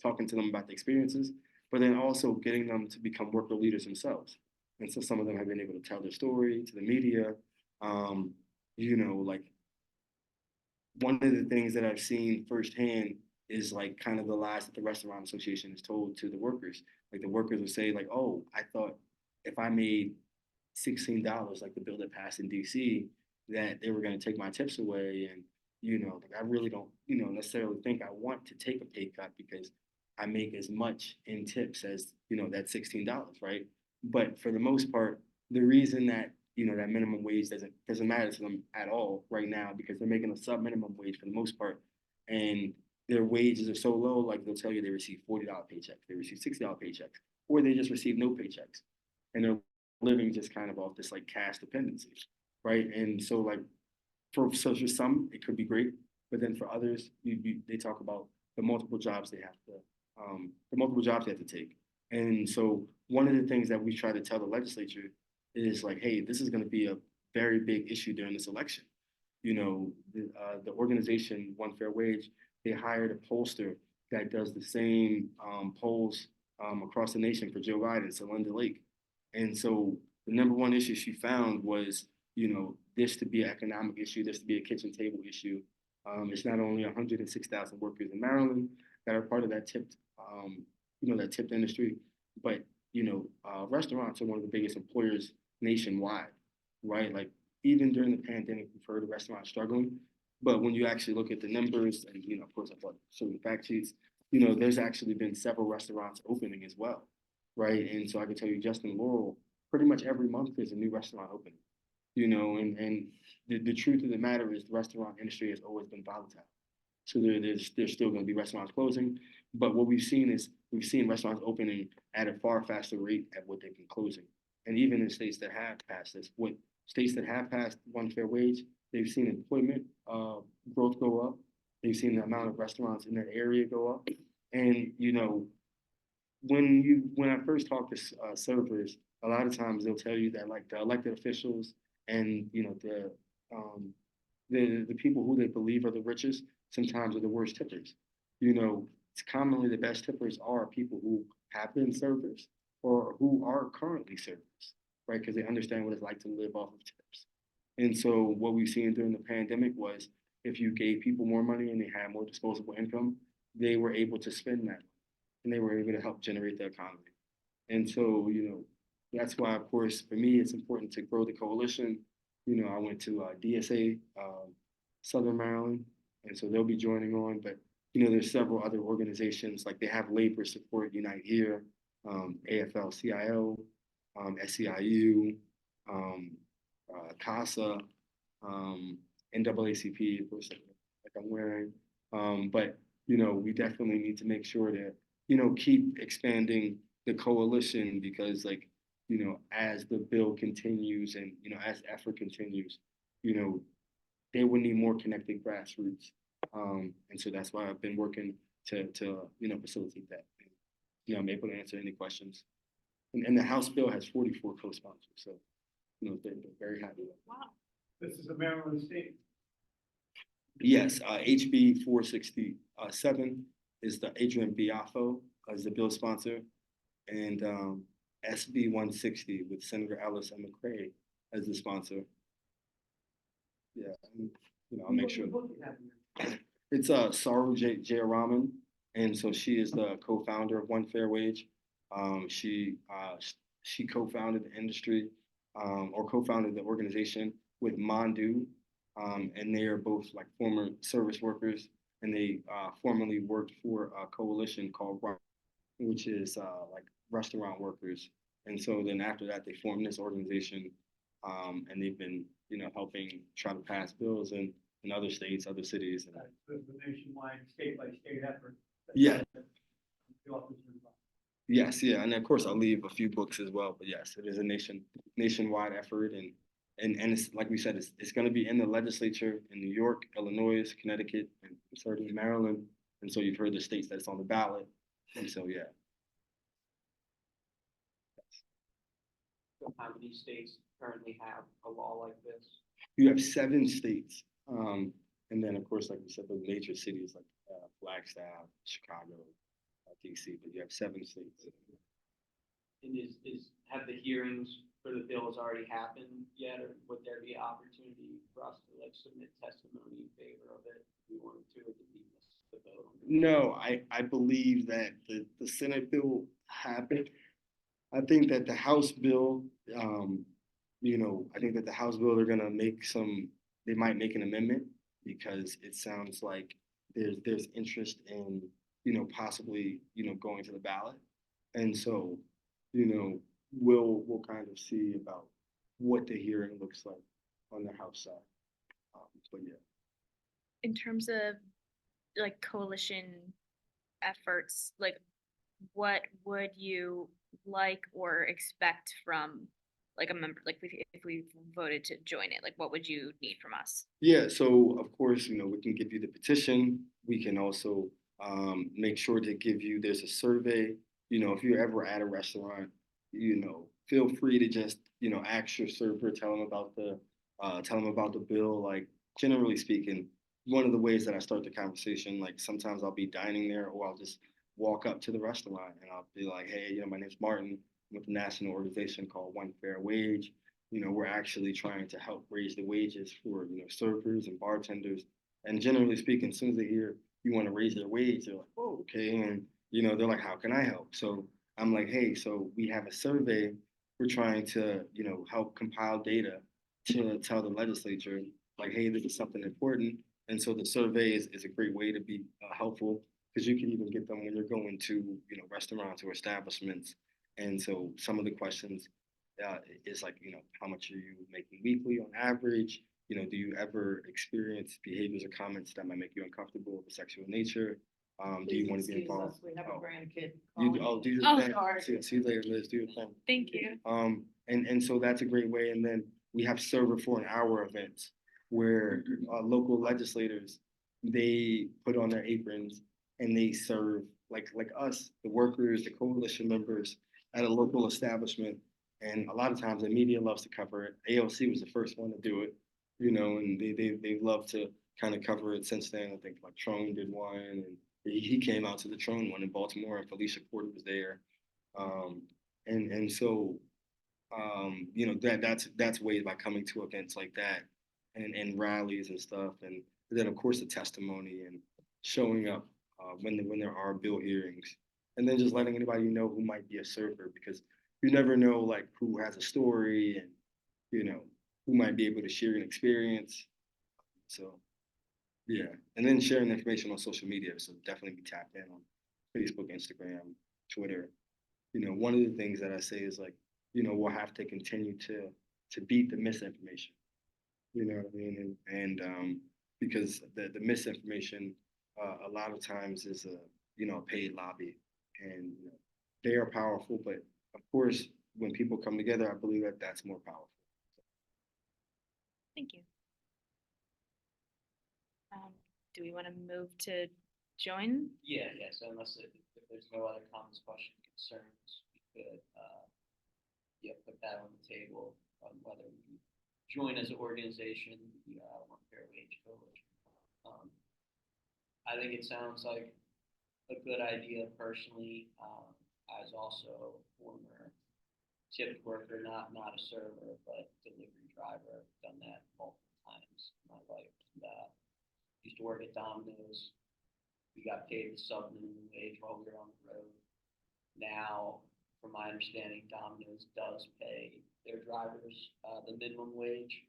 talking to them about the experiences, but then also getting them to become worker leaders themselves. And so some of them have been able to tell their story to the media. Like, one of the things that I've seen firsthand is like kind of the lies that the Restaurant Association has told to the workers. Like, the workers will say like, oh, I thought if I made $16, like the bill that passed in DC, that they were going to take my tips away. And, like, I really don't, necessarily think I want to take a pay cut because I make as much in tips as, that $16, right? But for the most part, the reason that, that minimum wage doesn't matter to them at all right now, because they're making a sub minimum wage for the most part. And their wages are so low, like they'll tell you they receive $40 paychecks, they receive $60 paychecks, or they just receive no paychecks. And they're living just kind of off this like cash dependency, right? And so like, for some, it could be great, but then for others, they talk about the multiple jobs they have to take. And so one of the things that we try to tell the legislature is like, hey, this is going to be a very big issue during this election. The organization One Fair Wage, they hired a pollster that does the same polls across the nation for Joe Biden, so Linda Lake. And so the number one issue she found was, this to be an economic issue, this to be a kitchen table issue. It's not only 106,000 workers in Maryland that are part of that tipped industry, but restaurants are one of the biggest employers nationwide, right? Like, even during the pandemic, we've heard of restaurants struggling, but when you actually look at the numbers, and of course, I've got certain fact sheets, there's actually been several restaurants opening as well, right? And so I can tell you, just in Laurel, pretty much every month there's a new restaurant opening. And the truth of the matter is the restaurant industry has always been volatile. So there's still going to be restaurants closing, but what we've seen restaurants opening at a far faster rate at what they've been closing. And even in states that have passed this, states that have passed One Fair Wage, they've seen employment growth go up. They've seen the amount of restaurants in that area go up. And when I first talk to servers, a lot of times they'll tell you that like the elected officials and the people who they believe are the richest sometimes are the worst tippers. It's commonly the best tippers are people who have been servers or who are currently servers, right? Because they understand what it's like to live off of tips. And so what we've seen during the pandemic was, if you gave people more money and they had more disposable income, they were able to spend that and they were able to help generate the economy. And so, that's why, of course, for me, it's important to grow the coalition. I went to DSA, Southern Maryland, and so they'll be joining on. But, there's several other organizations, like they have Labor Support Unite Here, AFL-CIO, SEIU, CASA, NAACP, of course, like I'm wearing. But, we definitely need to make sure that, keep expanding the coalition because, like, as the bill continues and, as effort continues, they will need more connected grassroots. And so that's why I've been working to facilitate that. I'm able to answer any questions. And the House bill has 44 co-sponsors, so, they're very happy with it. Wow. This is a Maryland state. Yes, HB 467 is the Adrian Biafo as the bill sponsor, and SB 160 with Senator Ellis and McCray as the sponsor. Yeah, and, I'll make sure. It's Saru Jayaraman, and so she is the co-founder of One Fair Wage. She co-founded the industry or co-founded the organization with Mandu, and they are both like former service workers, and they formerly worked for a coalition called RUC, which is like restaurant workers. And so then after that, they formed this organization, and they've been, helping try to pass bills in other states, other cities. The nationwide, state by state effort. Yeah. Yes, yeah, and of course I'll leave a few books as well. But yes, it is a nationwide effort, and it's like we said, it's going to be in the legislature in New York, Illinois, Connecticut, and certainly Maryland. And so you've heard the states that's on the ballot, and so yeah. How many states currently have a law like this? You have 7 states, and then of course, like we said, the major cities like Flagstaff, Chicago, DC, but you have 7 states. And have the hearings for the bills already happened yet, or would there be opportunity for us to like submit testimony in favor of it if we wanted to, or did we miss the vote? No, I believe that the Senate bill happened. I think that the House bill, I think that the House bill, they're gonna they might make an amendment because it sounds like there's interest in, possibly, going to the ballot. And so, we'll kind of see about what the hearing looks like on the House side. But yeah. In terms of like coalition efforts, like what would you like or expect from like a member, like if we voted to join it, like what would you need from us? Yeah, so of course, we can give you the petition. We can also make sure to give you, there's a survey. If you're ever at a restaurant, feel free to just, ask your server, tell them about the bill. Like, generally speaking, one of the ways that I start the conversation, like sometimes I'll be dining there or I'll just walk up to the restaurant and I'll be like, hey, my name's Martin. I'm with a national organization called One Fair Wage. We're actually trying to help raise the wages for, servers and bartenders. And generally speaking, as soon as they hear you want to raise their wage, they're like, oh, okay. And, they're like, how can I help? So I'm like, hey, so we have a survey. We're trying to, help compile data to tell the legislature, like, hey, this is something important. And so the survey is a great way to be helpful, because you can even get them when you're going to, restaurants or establishments. And so some of the questions is like, how much are you making weekly on average? Do you ever experience behaviors or comments that might make you uncomfortable of a sexual nature? Do you want to be involved? We have a grandkid. Do your Oh, thing. sorry. See you later, Liz. Do your thing. Thank you. And so that's a great way. And then we have server for an hour events where local legislators, they put on their aprons and they serve like us, the workers, the coalition members at a local establishment. And a lot of times the media loves to cover it. AOC was the first one to do it, and they love to kind of cover it since then. I think like Trone did one, and he came out to the Trone one in Baltimore, and Felicia Porter was there. And so that's ways by coming to events like that and rallies and stuff. And then of course the testimony and showing up when there are bill hearings. And then just letting anybody know who might be a server, because you never know like who has a story and, you know, who might be able to share an experience. So, yeah. And then sharing information on social media. So definitely be tapped in on Facebook, Instagram, Twitter. You know, one of the things that I say is like, you know, we'll have to continue to beat the misinformation. You know what I mean? And because the misinformation a lot of times is a, you know, paid lobby, and you know, they are powerful, but of course, when people come together, I believe that that's more powerful. Thank you. Do we want to move to join? Yeah, yes, unless if there's no other comments, questions, concerns, we could, yeah, put that on the table on whether we join as an organization, the One Fair Wage Coalition. I think it sounds like a good idea personally, as also a former tip worker, not a server, but delivery driver. I've done that multiple times in my life. And, used to work at Domino's. We got paid the sub-minimum wage while we were on the road. Now, from my understanding, Domino's does pay their drivers the minimum wage.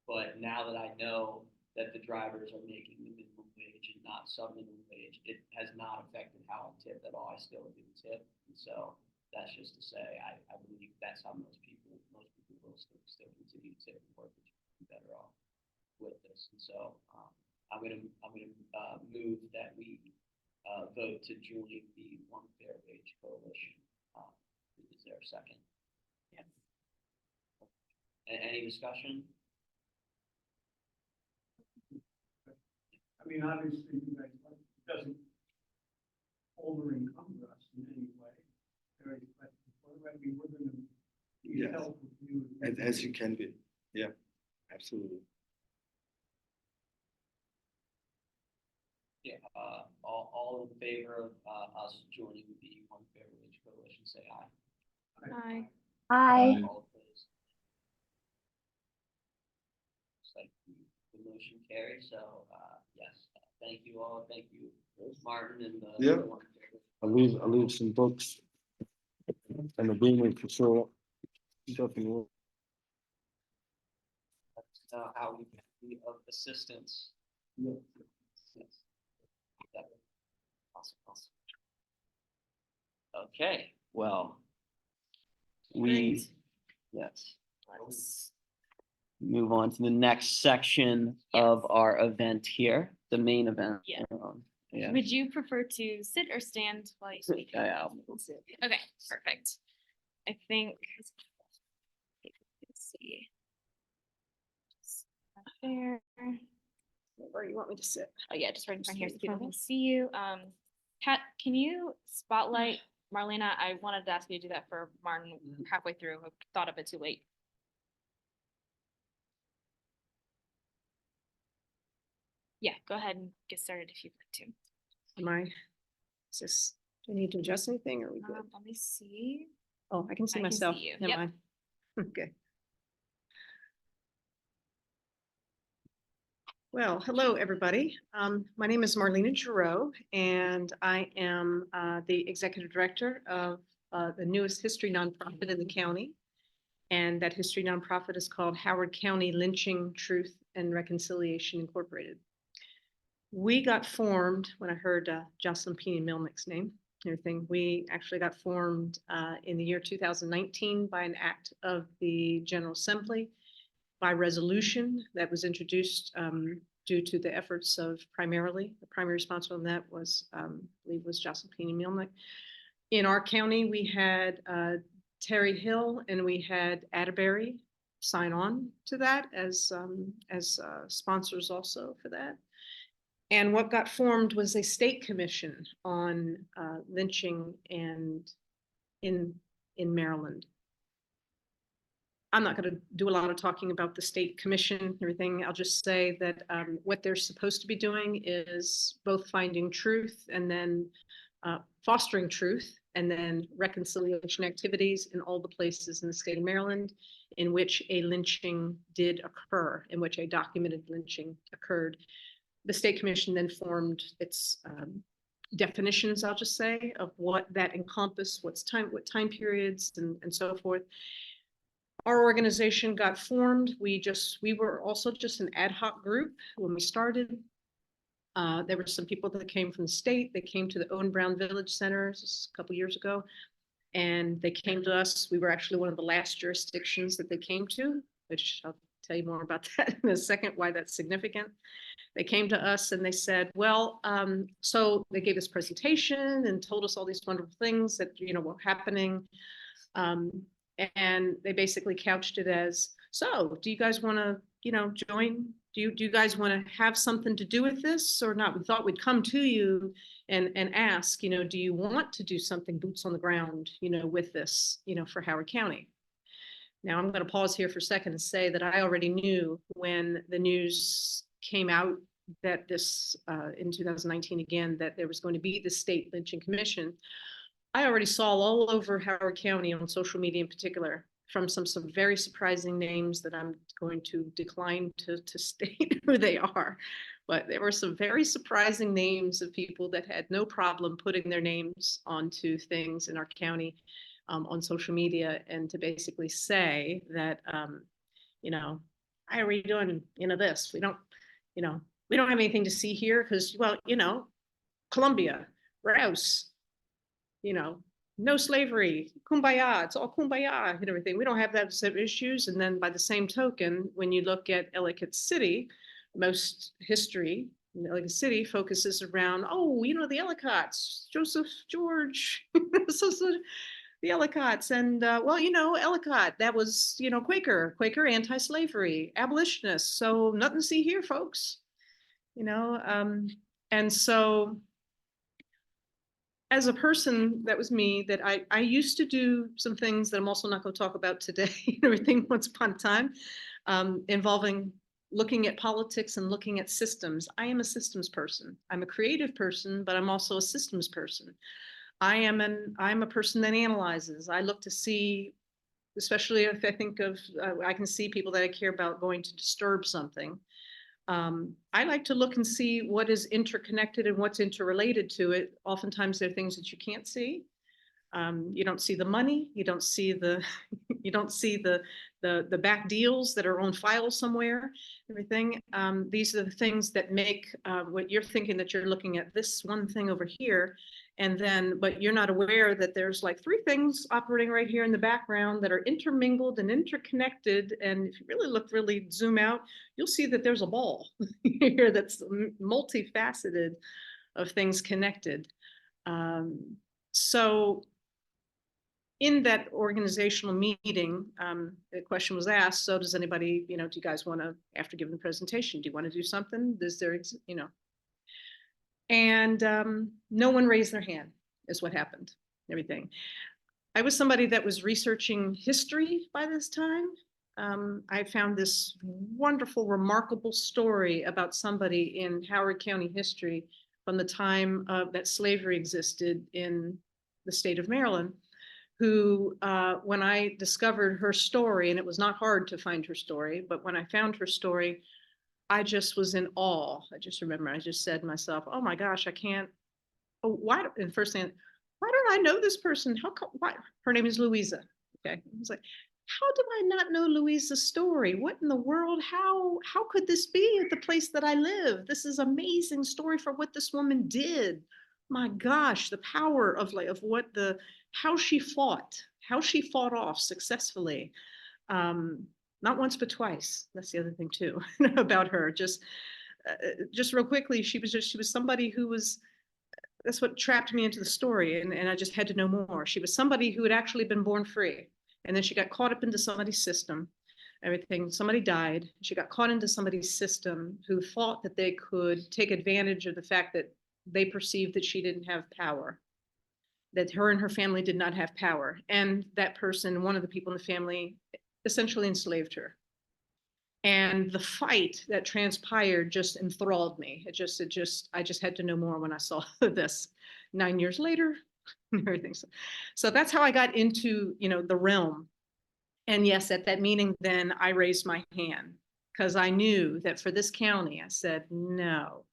But now that I know that the drivers are making the minimum wage and not sub-minimum wage, it has not affected how I tip at all. I still do tip. And so that's just to say, I believe that's how most people will still continue to tip and work, which would be better off with this. And so I'm gonna move that we vote to join the One Fair Wage Coalition. Is there a second? Yes. Any discussion? I mean, obviously, you guys, it doesn't over encumber us in any way. But I mean, we're gonna Yes. help with you. As you can be. Yeah, absolutely. Yeah, all in favor of us joining the One Fair Wage Coalition, say aye. Aye. Aye. All opposed? Looks like the motion carries, so yes, thank you all, thank you, Martin and the. Yeah. I leave some books and the agreement for sure. Definitely will. That's how we can be of assistance. Yeah. Yes. Awesome. Okay, well. Great. Yes. Let's Move on to the next section of our event here, the main event. Yeah. Yeah. Would you prefer to sit or stand while you speak? Yeah. Okay, perfect. I think. Let's see. There. Where you want me to sit? Oh yeah, just right in front here so people can see you. Kat, can you spotlight Marlena? I wanted to ask you to do that for Martin halfway through. I thought of it too late. Yeah, go ahead and get started if you'd like to. Is this, do I need to adjust anything or are we good? Let me see. Oh, I can see I can see myself. you. Never Yep. mind. Okay. Well, hello, everybody. My name is Marlena Jareaux, and I am the executive director of the newest history nonprofit in the county. And that history nonprofit is called Howard County Lynching, Truth, and Reconciliation Incorporated. We got formed when I heard Jocelyn P. Milnick's name and everything. We actually got formed in the year 2019 by an act of the General Assembly by resolution that was introduced due to the efforts of the primary responsible on that was, I believe, was Jocelyn P. Milnick. In our county, we had Terry Hill and we had Atterbury sign on to that as sponsors also for that. And what got formed was a state commission on lynching and in Maryland. I'm not going to do a lot of talking about the state commission and everything. I'll just say that what they're supposed to be doing is both finding truth and then fostering truth and then reconciliation activities in all the places in the state of Maryland in which a lynching did occur, in which a documented lynching occurred. The state commission then formed its definitions, I'll just say, of what that encompass, what time periods and so forth. Our organization got formed. We were also just an ad hoc group when we started. There were some people that came from the state. They came to the Owen Brown Village Center a couple years ago, and they came to us. We were actually one of the last jurisdictions that they came to, which I'll tell you more about that in a second, why that's significant. They came to us and they said, well, so they gave this presentation and told us all these wonderful things that, were happening. And they basically couched it as, so do you guys want to, join? Do you guys want to have something to do with this or not? We thought we'd come to you and ask, do you want to do something boots on the ground, with this, for Howard County? Now I'm going to pause here for a second and say that I already knew when the news came out that this, in 2019 again, that there was going to be the state lynching commission. I already saw all over Howard County on social media in particular from some very surprising names that I'm going to decline to state who they are. But there were some very surprising names of people that had no problem putting their names onto things in our county on social media, and to basically say that, why are we doing, this? We don't have anything to see here because, well, Columbia, Rouse, no slavery, kumbaya, it's all kumbaya and everything. We don't have that set of issues. And then by the same token, when you look at Ellicott City, most history in Ellicott City focuses around, the Ellicotts, Joseph George, the Ellicotts. And Ellicott, that was, Quaker, anti-slavery, abolitionist. So nothing to see here, folks. And so as a person, that was me, that I used to do some things that I'm also not going to talk about today, everything once upon a time, involving looking at politics and looking at systems. I am a systems person. I'm a creative person, but I'm also a systems person. I'm a person that analyzes. I look to see, especially if I think of, I can see people that I care about going to disturb something. I like to look and see what is interconnected and what's interrelated to it. Oftentimes there are things that you can't see. You don't see the money. You don't see the the back deals that are on file somewhere. Everything. These are the things that make what you're thinking that you're looking at this one thing over here, and then but you're not aware that there's like 3 things operating right here in the background that are intermingled and interconnected. And if you really zoom out, you'll see that there's a ball here that's multifaceted of things connected. So in that organizational meeting, the question was asked, so does anybody, do you guys want to, after giving the presentation, do you want to do something? Is there, and no one raised their hand is what happened, everything. I was somebody that was researching history by this time. I found this wonderful, remarkable story about somebody in Howard County history from the time that slavery existed in the state of Maryland, who, when I discovered her story, and it was not hard to find her story, but when I found her story, I just was in awe. I just remember, I just said to myself, oh my gosh, I can't, why, and first thing, why don't I know this person? How come, why? Her name is Louisa. Okay. I was like, how do I not know Louisa's story? What in the world? How could this be at the place that I live? This is amazing story for what this woman did. My gosh, the power of what how she fought off successfully. Not once, but twice. That's the other thing too about her. Just real quickly, she was somebody who was, that's what trapped me into the story. And I just had to know more. She was somebody who had actually been born free. And then she got caught up into somebody's system, everything. Somebody died. She got caught into somebody's system who thought that they could take advantage of the fact that they perceived that she didn't have power, that her and her family did not have power. And that person, one of the people in the family, essentially enslaved her. And the fight that transpired just enthralled me. I just had to know more when I saw this 9 years later and everything. So that's how I got into, the realm. And yes, at that meeting, then I raised my hand. because I knew that for this county, I said, no,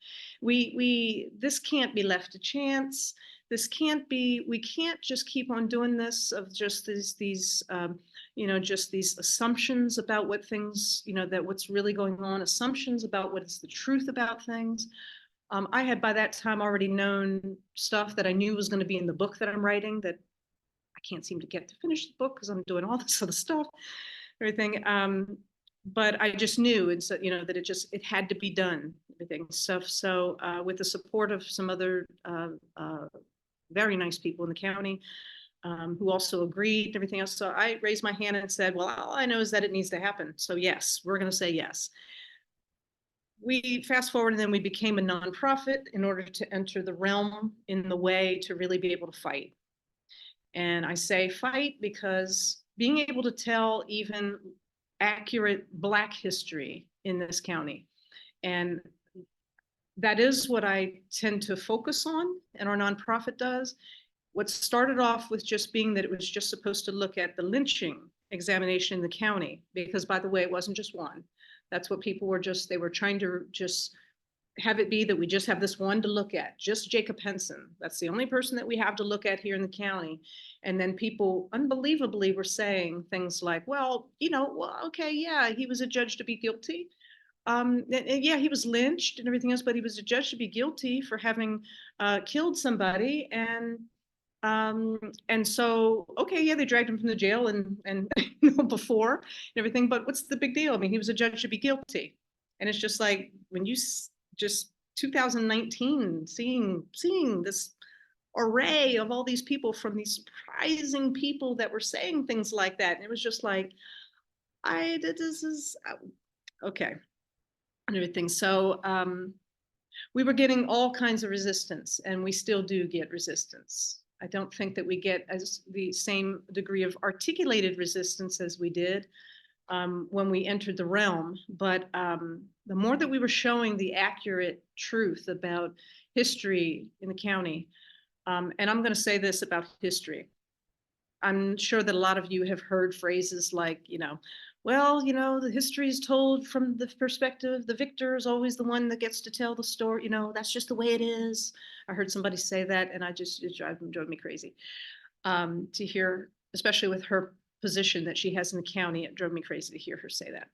this can't be left to chance. This can't be, we can't just keep on doing this of just these just these assumptions about what things, that what's really going on, assumptions about what is the truth about things. I had by that time already known stuff that I knew was going to be in the book that I'm writing that I can't seem to get to finish the book because I'm doing all this other stuff, everything. But I just knew, and so, that it had to be done, everything stuff. So with the support of some other very nice people in the county who also agreed and everything else. So I raised my hand and said, well, all I know is that it needs to happen. So yes, we're going to say yes. We fast forward and then we became a nonprofit in order to enter the realm in the way to really be able to fight. And I say fight because being able to tell even accurate Black history in this county, and that is what I tend to focus on, and our nonprofit does. What started off with just being that it was just supposed to look at the lynching examination in the county, because by the way, it wasn't just one. That's what people were they were trying to just have it be that we just have this one to look at, just Jacob Henson. That's the only person that we have to look at here in the county. And then people unbelievably were saying things like, well, okay, yeah, he was adjudged to be guilty. Yeah, he was lynched and everything else, but he was adjudged to be guilty for having killed somebody. And so, okay, yeah, they dragged him from the jail and before and everything, but what's the big deal? I mean, he was adjudged to be guilty. And it's just like, when you just 2019, seeing this array of all these people, from these surprising people that were saying things like that. And it was just like, this is, okay, and everything. So we were getting all kinds of resistance, and we still do get resistance. I don't think that we get as the same degree of articulated resistance as we did when we entered the realm. But the more that we were showing the accurate truth about history in the county, and I'm going to say this about history. I'm sure that a lot of you have heard phrases like, well, the history is told from the perspective, the victor is always the one that gets to tell the story. That's just the way it is. I heard somebody say that, and it drove me crazy to hear, especially with her position that she has in the county. It drove me crazy to hear her say that.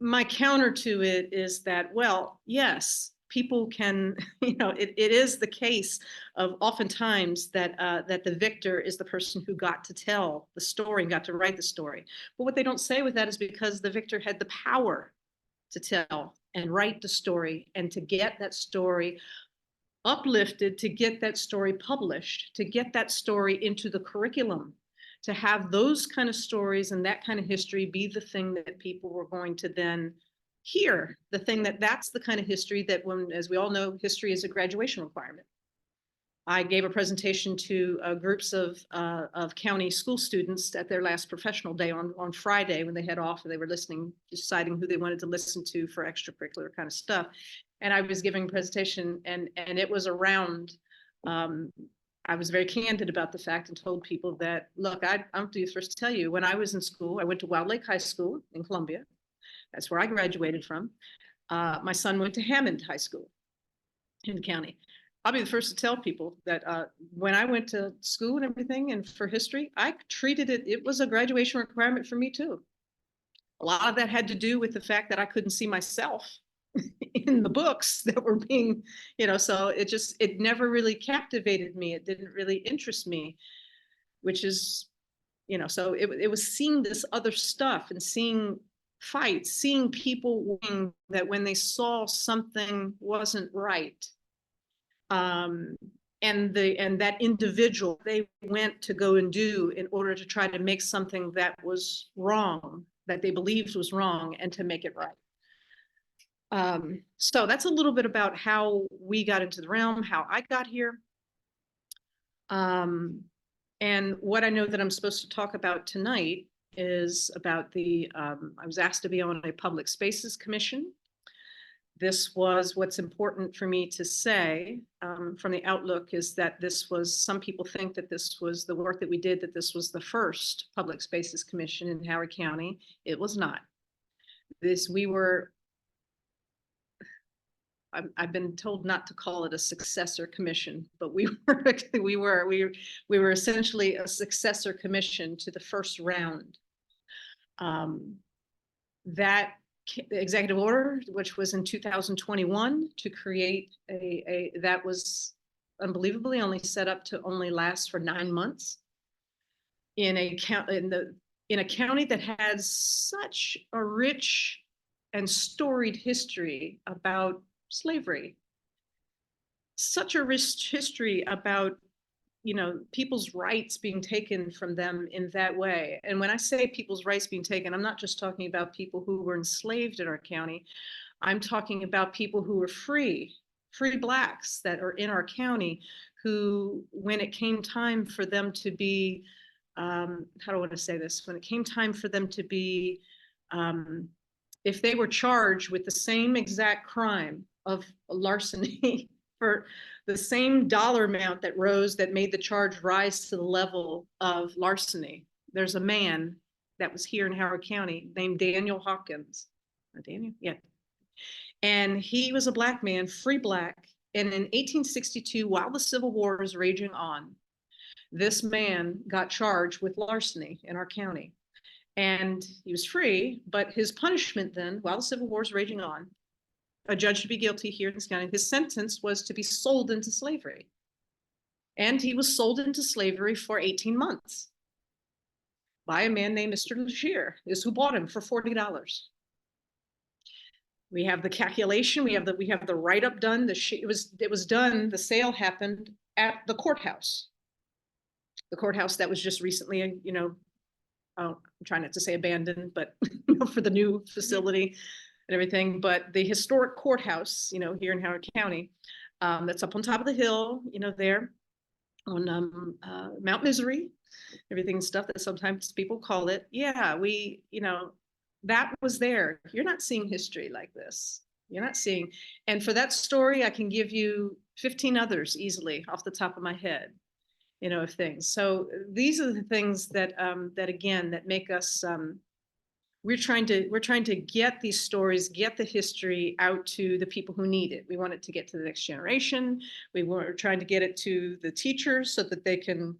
My counter to it is that, well, yes, people can, it is the case of oftentimes that that the victor is the person who got to tell the story and got to write the story. But what they don't say with that is because the victor had the power to tell and write the story, and to get that story uplifted, to get that story published, to get that story into the curriculum, to have those kind of stories and that kind of history be the thing that people were going to then hear, the thing that's the kind of history that, when, as we all know, history is a graduation requirement. I gave a presentation to groups of county school students at their last professional day on Friday when they had off, and they were listening, deciding who they wanted to listen to for extracurricular kind of stuff. And I was giving a presentation, and it was around, I was very candid about the fact and told people that, look, I'm the first to tell you, when I was in school, I went to Wild Lake High School in Columbia. That's where I graduated from. My son went to Hammond High School in the county. I'll be the first to tell people that when I went to school and everything, and for history, I treated it was a graduation requirement for me too. A lot of that had to do with the fact that I couldn't see myself in the books that were being, so it never really captivated me. It didn't really interest me, which is, so it was seeing this other stuff and seeing fights, seeing people that when they saw something wasn't right, and that individual they went to go and do in order to try to make something that was wrong, that they believed was wrong, and to make it right. So that's a little bit about how we got into the realm, how I got here. And what I know that I'm supposed to talk about tonight is about I was asked to be on a public spaces commission. This was what's important for me to say from the outlook, is that this was, some people think that this was the work that we did, that this was the first public spaces commission in Howard County. It was not. we were, I've been told not to call it a successor commission, but we were essentially a successor commission to the first round. That executive order, which was in 2021, to create that was unbelievably only set up to only last for 9 months in a county that has such a rich and storied history about slavery, such a rich history about, you know, people's rights being taken from them in that way. And when I say people's rights being taken, I'm not just talking about people who were enslaved in our county. I'm talking about people who were free Blacks that are in our county, who, when it came time for them to be, how do I want to say this? When it came time for them to be, if they were charged with the same exact crime of larceny for the same dollar amount that rose, that made the charge rise to the level of larceny. There's a man that was here in Howard County named Daniel Hawkins. Daniel? Yeah. And he was a Black man, free Black. And in 1862, while the Civil War was raging on, this man got charged with larceny in our county. And he was free, but his punishment then, while the Civil War was raging on, adjudged to be guilty here in this county, his sentence was to be sold into slavery. And he was sold into slavery for 18 months by a man named Mr. Legere, is who bought him for $40. We have the calculation, we have the write-up done, it was done, the sale happened at the courthouse. The courthouse that was just recently, you know, I'm trying not to say abandoned, but you know, for the new facility and everything, but the historic courthouse, you know, here in Howard County, that's up on top of the hill, you know, there on Mount Misery, everything and stuff that sometimes people call it. Yeah, you know, that was there. You're not seeing history like this. You're not seeing, and for that story, I can give you 15 others easily off the top of my head, you know, of things. So these are the things that, that again, that make us, we're trying to get these stories, get the history out to the people who need it. We want it to get to the next generation. We're trying to get it to the teachers so that they can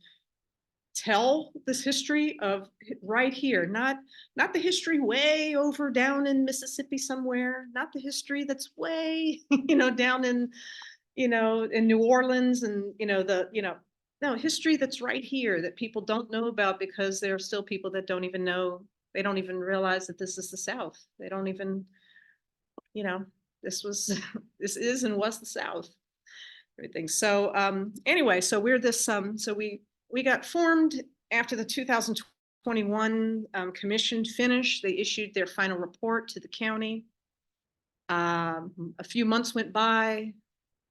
tell this history of right here, not the history way over down in Mississippi somewhere, not the history that's way, you know, down in, you know, in New Orleans and, you know, no, history that's right here that people don't know about because there are still people that don't even know. They don't even realize that this is the South. They don't even, you know, this is and was the South, everything. So anyway, so we're this, so we got formed after the 2021 commission finished. They issued their final report to the county. A few months went by.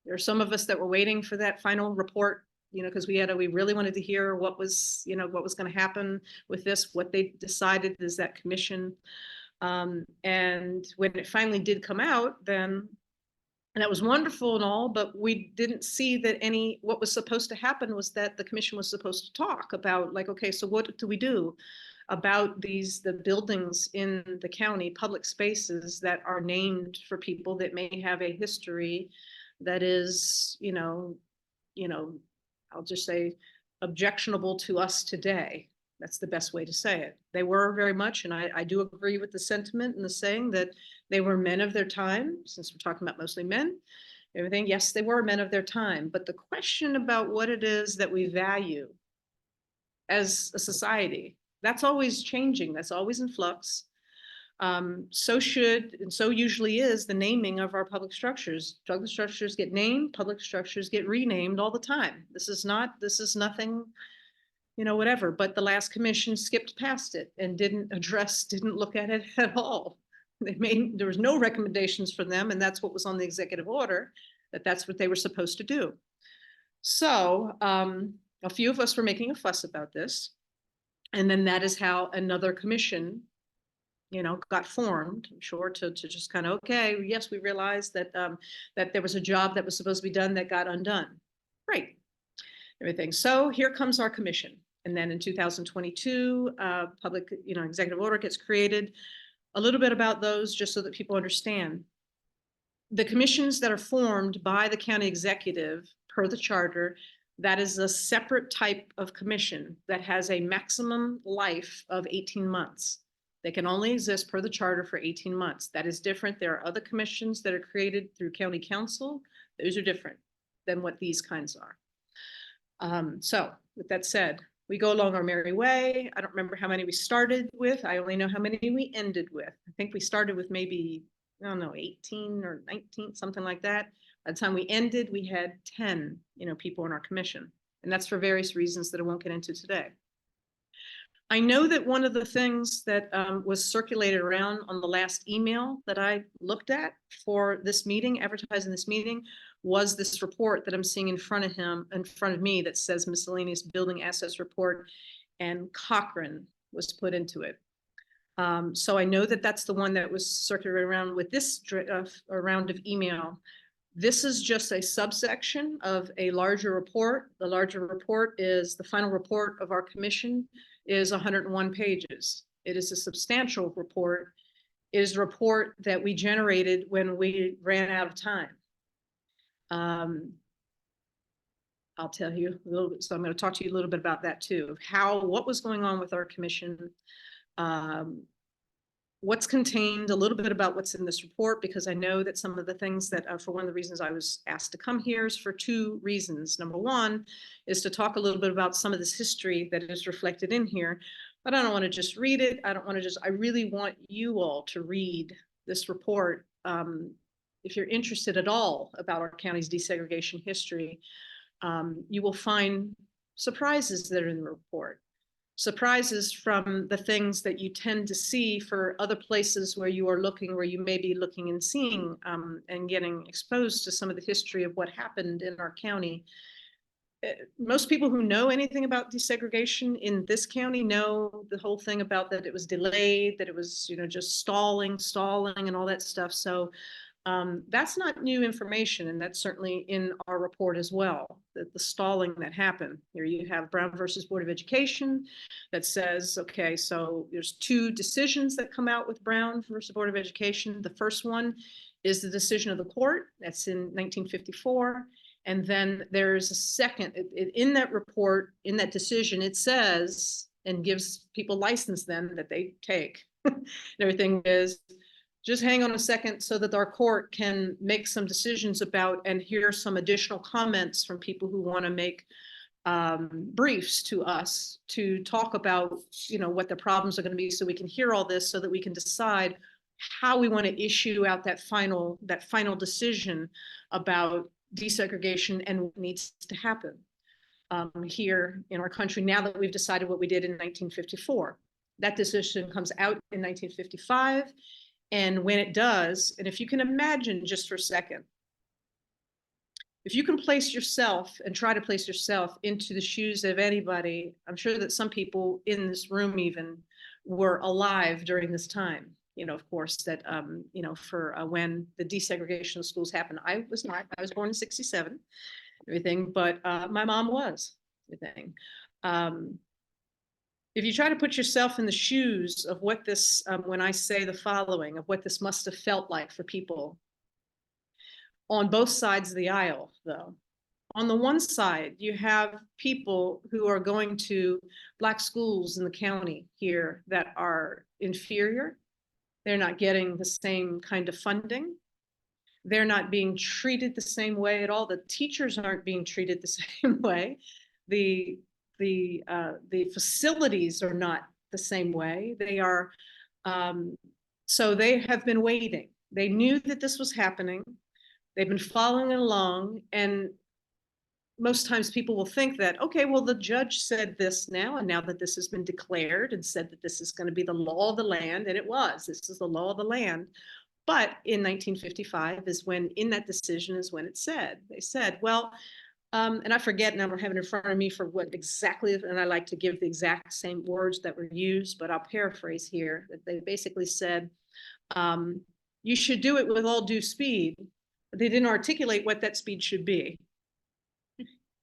There are some of us that were waiting for that final report, you know, because we really wanted to hear what was, you know, what was going to happen with this, what they decided is that commission. And when it finally did come out, then, and that was wonderful and all, but we didn't see that what was supposed to happen was that the commission was supposed to talk about, like, okay, so what do we do about the buildings in the county, public spaces that are named for people that may have a history that is, you know, I'll just say objectionable to us today. That's the best way to say it. They were very much, and I do agree with the sentiment and the saying that they were men of their time, since we're talking about mostly men, everything. Yes, they were men of their time, but the question about what it is that we value as a society, that's always changing. That's always in flux. So usually is the naming of our public structures. Public structures get named, public structures get renamed all the time. This is nothing, you know, whatever, but the last commission skipped past it and didn't look at it at all. There was no recommendations from them, and that's what was on the executive order, that's what they were supposed to do. So a few of us were making a fuss about this. And then that is how another commission, you know, got formed, I'm sure, to just kind of, okay, yes, we realized that that there was a job that was supposed to be done that got undone. Great, everything. So here comes our commission. And then in 2022, executive order gets created. A little bit about those, just so that people understand. The commissions that are formed by the county executive per the charter, that is a separate type of commission that has a maximum life of 18 months. They can only exist per the charter for 18 months. That is different. There are other commissions that are created through county council. Those are different than what these kinds are. So with that said, we go along our merry way. I don't remember how many we started with. I only know how many we ended with. I think we started with maybe, I don't know, 18 or 19, something like that. By the time we ended, we had 10, people in our commission. And that's for various reasons that I won't get into today. I know that one of the things that was circulated around on the last email that I looked at for this meeting, advertising this meeting, was this report that I'm seeing in front of me that says miscellaneous building assets report, and Cochrane was put into it. So I know that that's the one that was circulated around with this round of email. This is just a subsection of a larger report. The larger report is the final report of our commission is 101 pages. It is a substantial report. It is a report that we generated when we ran out of time. I'll tell you a little bit. So I'm going to talk to you a little bit about that too, of what was going on with our commission, what's contained, a little bit about what's in this report, because I know that some of the things that, for one of the reasons I was asked to come here is for two reasons. Number one is to talk a little bit about some of this history that is reflected in here, but I don't want to just read it. I really want you all to read this report. If you're interested at all about our county's desegregation history, you will find surprises that are in the report. Surprises from the things that you tend to see for other places where you are looking, where you may be looking and seeing and getting exposed to some of the history of what happened in our county. Most people who know anything about desegregation in this county know the whole thing about that it was delayed, that it was, just stalling and all that stuff. So that's not new information, and that's certainly in our report as well, that the stalling that happened. Here you have Brown versus Board of Education that says, okay, so there's two decisions that come out with Brown versus Board of Education. The first one is the decision of the court. That's in 1954. And then there's a second, in that report, in that decision, it says, and gives people license then that they take. And everything is, just hang on a second so that our court can make some decisions about and hear some additional comments from people who want to make briefs to us to talk about, what the problems are going to be, so we can hear all this, so that we can decide how we want to issue out that final decision about desegregation and what needs to happen here in our country now that we've decided what we did in 1954. That decision comes out in 1955. And when it does, and if you can imagine just for a second, if you can place yourself and try to place yourself into the shoes of anybody, I'm sure that some people in this room even were alive during this time. Of course, that, for when the desegregation of schools happened. I was not, I was born in 67, everything, but my mom was, everything. If you try to put yourself in the shoes of what this, when I say the following, of what this must have felt like for people on both sides of the aisle, though. On the one side, you have people who are going to Black schools in the county here that are inferior. They're not getting the same kind of funding. They're not being treated the same way at all. The teachers aren't being treated the same way. The facilities are not the same way. They are, so they have been waiting. They knew that this was happening. They've been following along, and most times people will think that, okay, well, the judge said this now, and now that this has been declared and said that this is going to be the law of the land, and it was, this is the law of the land. But in 1955 is when, in that decision is when it said, they said, well, and I forget, and I don't have it in front of me for what exactly, and I like to give the exact same words that were used, but I'll paraphrase here, that they basically said, you should do it with all due speed. But they didn't articulate what that speed should be.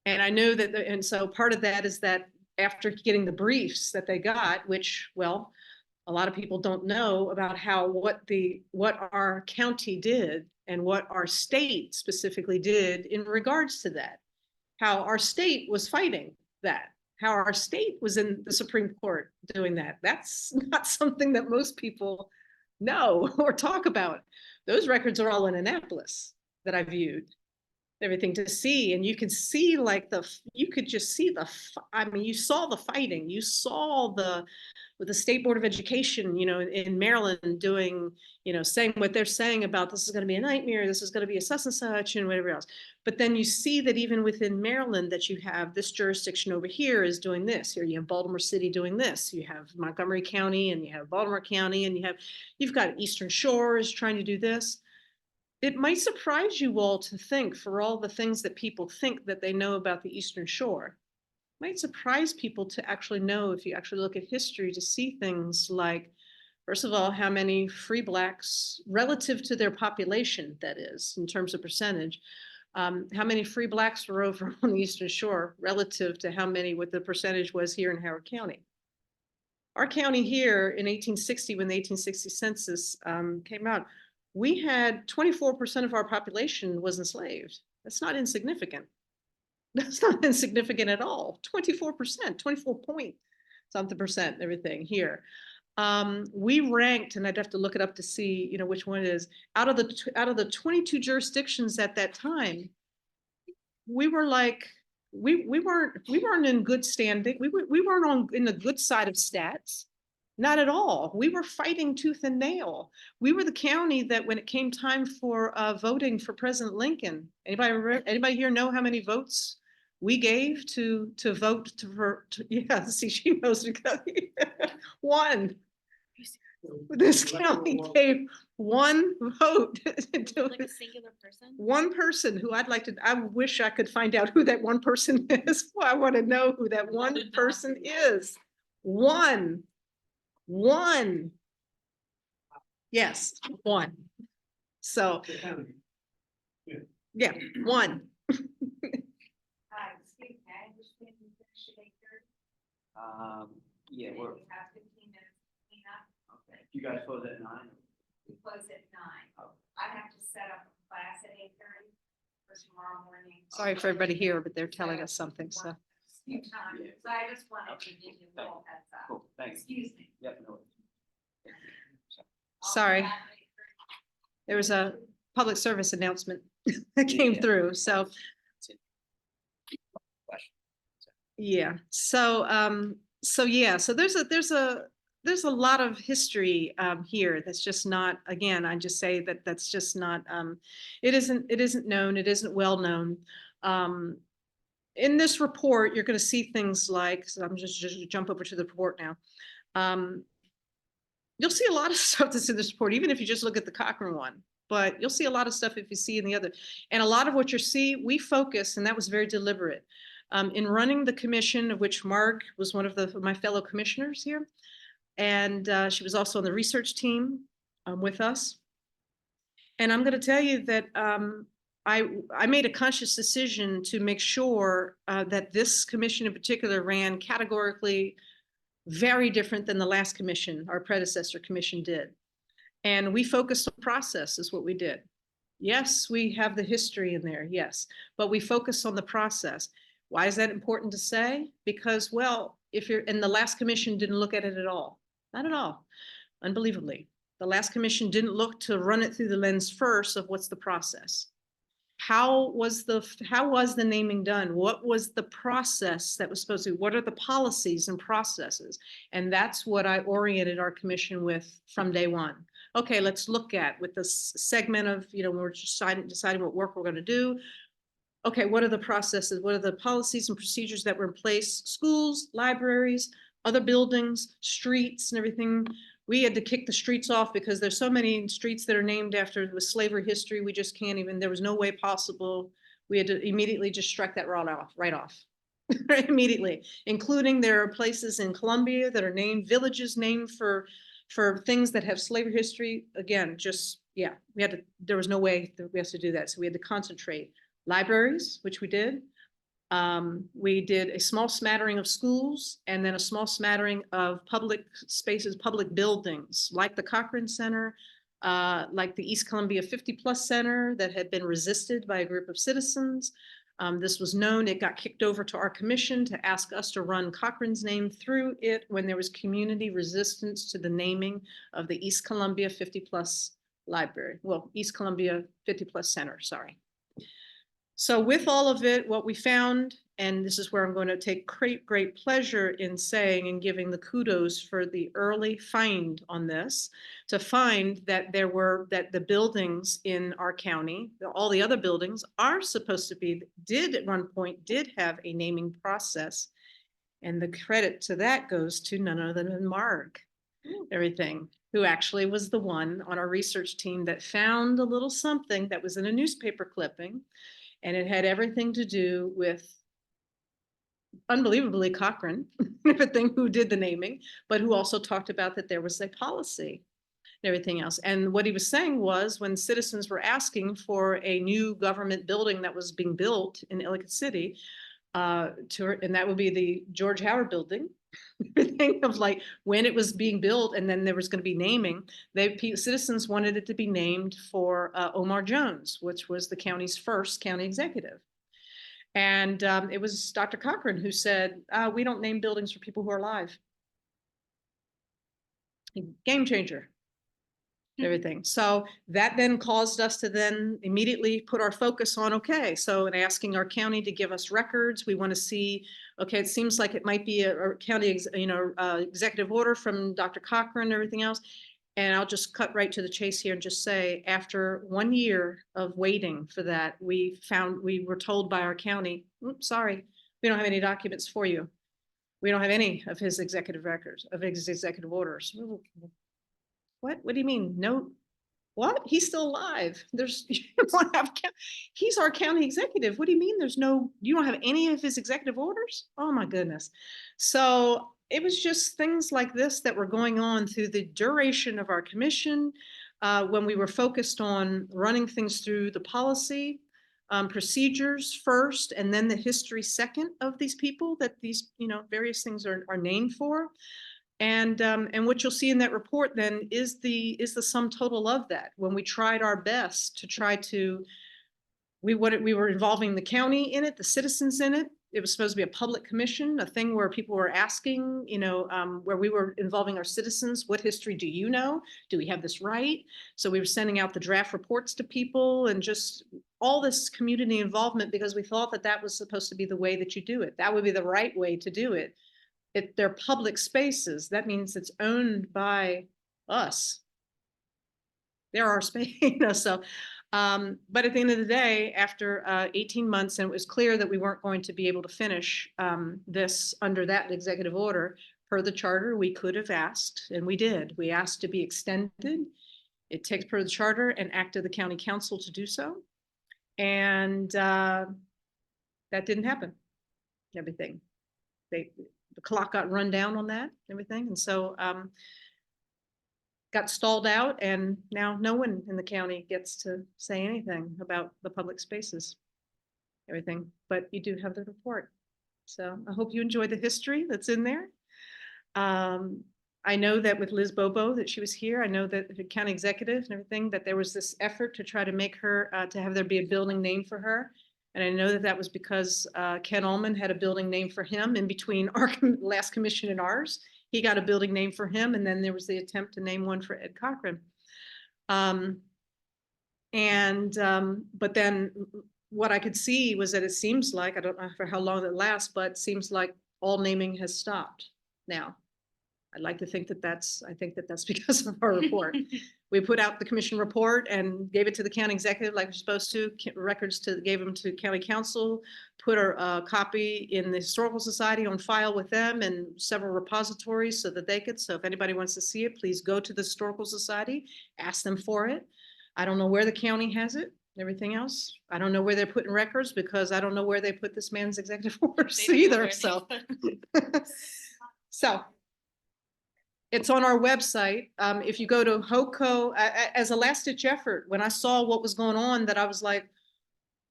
And I know that, and so part of that is that after getting the briefs that they got, which, well, A lot of people don't know about what our county did and what our state specifically did in regards to that. How our state was fighting that, how our state was in the Supreme Court doing that. That's not something that most people know or talk about. Those records are all in Annapolis that I viewed. Everything to see, and you can see like you could just see I mean, you saw the fighting, you saw with the State Board of Education, you know, in Maryland doing, you know, saying what they're saying about this is going to be a nightmare, this is going to be a such and such and whatever else. But then you see that even within Maryland that you have this jurisdiction over here is doing this. Here you have Baltimore City doing this. You have Montgomery County and you have Baltimore County and you've got Eastern Shore is trying to do this. It might surprise you all to think, for all the things that people think that they know about the Eastern Shore, it might surprise people to actually know, if you actually look at history, to see things like, first of all, how many free Blacks relative to their population, that is, in terms of percentage, how many free Blacks were over on the Eastern Shore relative to what the percentage was here in Howard County. Our county here in 1860, when the 1860 census came out, we had 24% of our population was enslaved. That's not insignificant. That's not insignificant at all. 24%, 24 point something percent, everything here. We ranked, and I'd have to look it up to see, you know, which one it is. Out of the 22 jurisdictions at that time, we were like, we weren't in good standing. We weren't in the good side of stats. Not at all. We were fighting tooth and nail. We were the county that when it came time for voting for President Lincoln, anybody here know how many votes we gave to vote yeah, see, she knows one. This county gave one vote to Like a singular person? one person who I wish I could find out who that one person is. Well, I want to know who that one person is. One. Yes, one. So, yeah, one. Excuse me, I understand you finished at 8:30. Yeah, You have 15 minutes to clean up. okay. You guys close at 9? We close at 9. Oh. I have to set up a class at 8:30 for tomorrow morning. Sorry for everybody here, but they're telling us something, so. Few times, so I just wanted to give you a little heads up. Cool, thanks. Excuse me. Yep, no. Sorry. There was a public service announcement that came through, so. Yeah, so yeah, so there's a lot of history here that's just not, again, I just say that that's just not, it isn't known, it isn't well known. In this report, you're going to see things like, so I'm just jump over to the report now. You'll see a lot of stuff that's in this report, even if you just look at the Cochrane one, but you'll see a lot of stuff if you see in the other. And a lot of what you see, we focus, and that was very deliberate. In running the commission, of which Marg was one of my fellow commissioners here, and she was also on the research team with us. And I'm going to tell you that I made a conscious decision to make sure that this commission in particular ran categorically very different than the last commission, our predecessor commission did. And we focused on process is what we did. Yes, we have the history in there, yes, but we focus on the process. Why is that important to say? Because, well, and the last commission didn't look at it at all, not at all, unbelievably. The last commission didn't look to run it through the lens first of what's the process. How was the naming done? What was the process that was supposed to be? What are the policies and processes? And that's what I oriented our commission with from day one. Okay, let's look at with this segment of, you know, we're deciding what work we're going to do. Okay, what are the processes? What are the policies and procedures that were in place? Schools, libraries, other buildings, streets and everything. We had to kick the streets off because there's so many streets that are named after the slavery history. We just can't even, there was no way possible. We had to immediately just strike that right off, immediately, including there are places in Columbia that are named, villages named for things that have slavery history. Again, just, yeah, there was no way that we had to do that. So we had to concentrate. Libraries, which we did. We did a small smattering of schools and then a small smattering of public spaces, public buildings, like the Cochrane Center, like the East Columbia 50+ Center that had been resisted by a group of citizens. This was known, it got kicked over to our commission to ask us to run Cochrane's name through it when there was community resistance to the naming of the East Columbia 50+ Library. Well, East Columbia 50+ Center, sorry. So with all of it, what we found, and this is where I'm going to take great pleasure in saying and giving the kudos for the early find on this, to find that that the buildings in our county, all the other buildings are supposed to be, did at one point, did have a naming process. And the credit to that goes to none other than Mark, everything, who actually was the one on our research team that found a little something that was in a newspaper clipping. And it had everything to do with, unbelievably, Cochrane, everything, who did the naming, but who also talked about that there was a policy and everything else. And what he was saying was, when citizens were asking for a new government building that was being built in Ellicott City, and that would be the George Howard building, everything of like when it was being built, and then there was going to be naming. Citizens wanted it to be named for Omar Jones, which was the county's first county executive. And it was Dr. Cochrane who said, we don't name buildings for people who are alive. Game changer. Everything. So that then caused us to then immediately put our focus on, okay, so in asking our county to give us records, we want to see, okay, it seems like it might be a county executive order from Dr. Cochrane and everything else. And I'll just cut right to the chase here and just say, after 1 year of waiting for that, we were told by our county, oops, sorry, we don't have any documents for you. We don't have any of his executive records, of his executive orders. What do you mean? No, what? He's still alive. He's our county executive. What do you mean you don't have any of his executive orders? Oh my goodness. So it was just things like this that were going on through the duration of our commission, when we were focused on running things through the policy, procedures first, and then the history second of these people that these, various things are named for. And what you'll see in that report then is the sum total of that. When we tried our best to we were involving the county in it, the citizens in it. It was supposed to be a public commission, a thing where people were asking, where we were involving our citizens. What history do you know? Do we have this right? So we were sending out the draft reports to people and just all this community involvement, because we thought that that was supposed to be the way that you do it. That would be the right way to do it. They're public spaces. That means it's owned by us. They're our space, so, but at the end of the day, after 18 months, and it was clear that we weren't going to be able to finish this under that executive order, per the charter, we could have asked, and we did. We asked to be extended. It takes per the charter an act of the county council to do so. And that didn't happen, everything. The clock got run down on that, everything. And so got stalled out, and now no one in the county gets to say anything about the public spaces, everything, but you do have the report. So I hope you enjoy the history that's in there. I know that with Liz Bobo, that she was here. I know that the county executive and everything, that there was this effort to try to make her, to have there be a building named for her. And I know that that was because Ken Ullman had a building named for him in between our last commission and ours. He got a building named for him, and then there was the attempt to name one for Ed Cochrane. But then what I could see was that it seems like, I don't know for how long it lasts, but it seems like all naming has stopped now. I'd like to think that I think that that's because of our report. We put out the commission report and gave it to the county executive like we're supposed to, gave them to county council, put a copy in the historical society on file with them and several repositories so that they could, so if anybody wants to see it, please go to the historical society, ask them for it. I don't know where the county has it, everything else. I don't know where they're putting records, because I don't know where they put this man's executive orders either, so. So. It's on our website. If you go to HoCo, as a last ditch effort, when I saw what was going on, that I was like,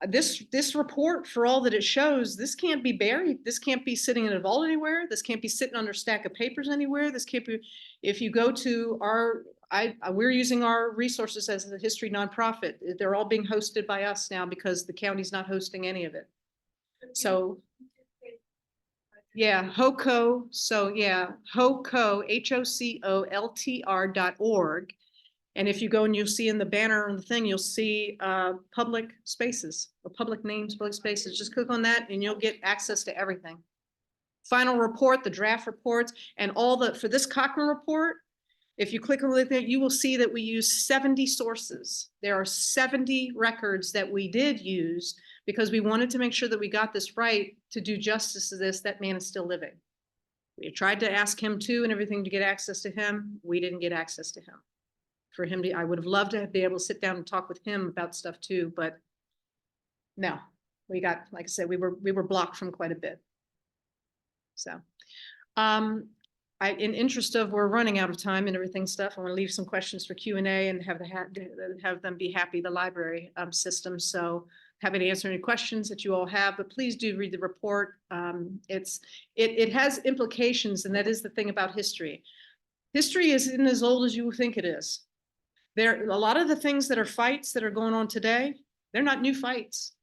this report, for all that it shows, this can't be buried. This can't be sitting in a vault anywhere. This can't be sitting under a stack of papers anywhere. This can't be, if you go to we're using our resources as a history nonprofit. They're all being hosted by us now because the county's not hosting any of it. So yeah, HoCo. So yeah, HoCo, HOCOLTR.org. And if you go and you'll see in the banner on the thing, you'll see public spaces or public names, public spaces. Just click on that and you'll get access to everything. Final report, the draft reports, and all for this Cochrane report, if you click on it, you will see that we use 70 sources. There are 70 records that we did use because we wanted to make sure that we got this right to do justice to this. That man is still living. We tried to ask him too and everything to get access to him. We didn't get access to him. For him to, I would have loved to be able to sit down and talk with him about stuff too, but no, we got, like I said, we were blocked from quite a bit. So, in interest of we're running out of time and everything stuff, I want to leave some questions for Q&A and have them be happy, the library system. So happy to answer any questions that you all have, but please do read the report. It has implications, and that is the thing about history. History isn't as old as you think it is. A lot of the things that are fights that are going on today, they're not new fights.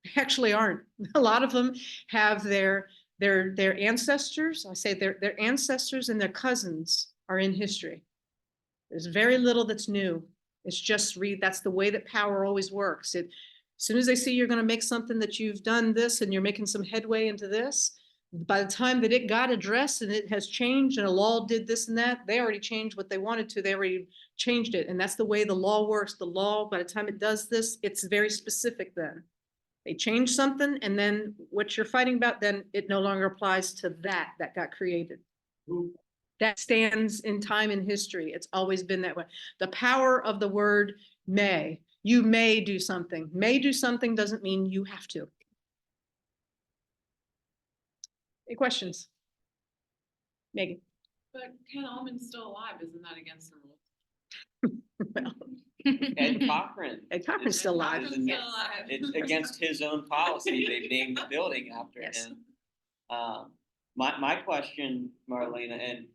They actually aren't. A lot of them have their ancestors. I say their ancestors and their cousins are in history. There's very little that's new. It's just that's the way that power always works. As soon as they see you're going to make something that you've done this and you're making some headway into this, by the time that it got addressed and it has changed and a law did this and that, they already changed what they wanted to. They already changed it. And that's the way the law works. The law, by the time it does this, it's very specific then. They change something, and then what you're fighting about, then it no longer applies to that got created. That stands in time and history. It's always been that way. The power of the word may. You may do something. May do something doesn't mean you have to. Any questions? Megan? But Ken Allman's still alive, isn't that against the rules? Well, Ed Cochran. Ed Cochran's still alive. It's against his own policy. They named the building after him. My question, Marlena, and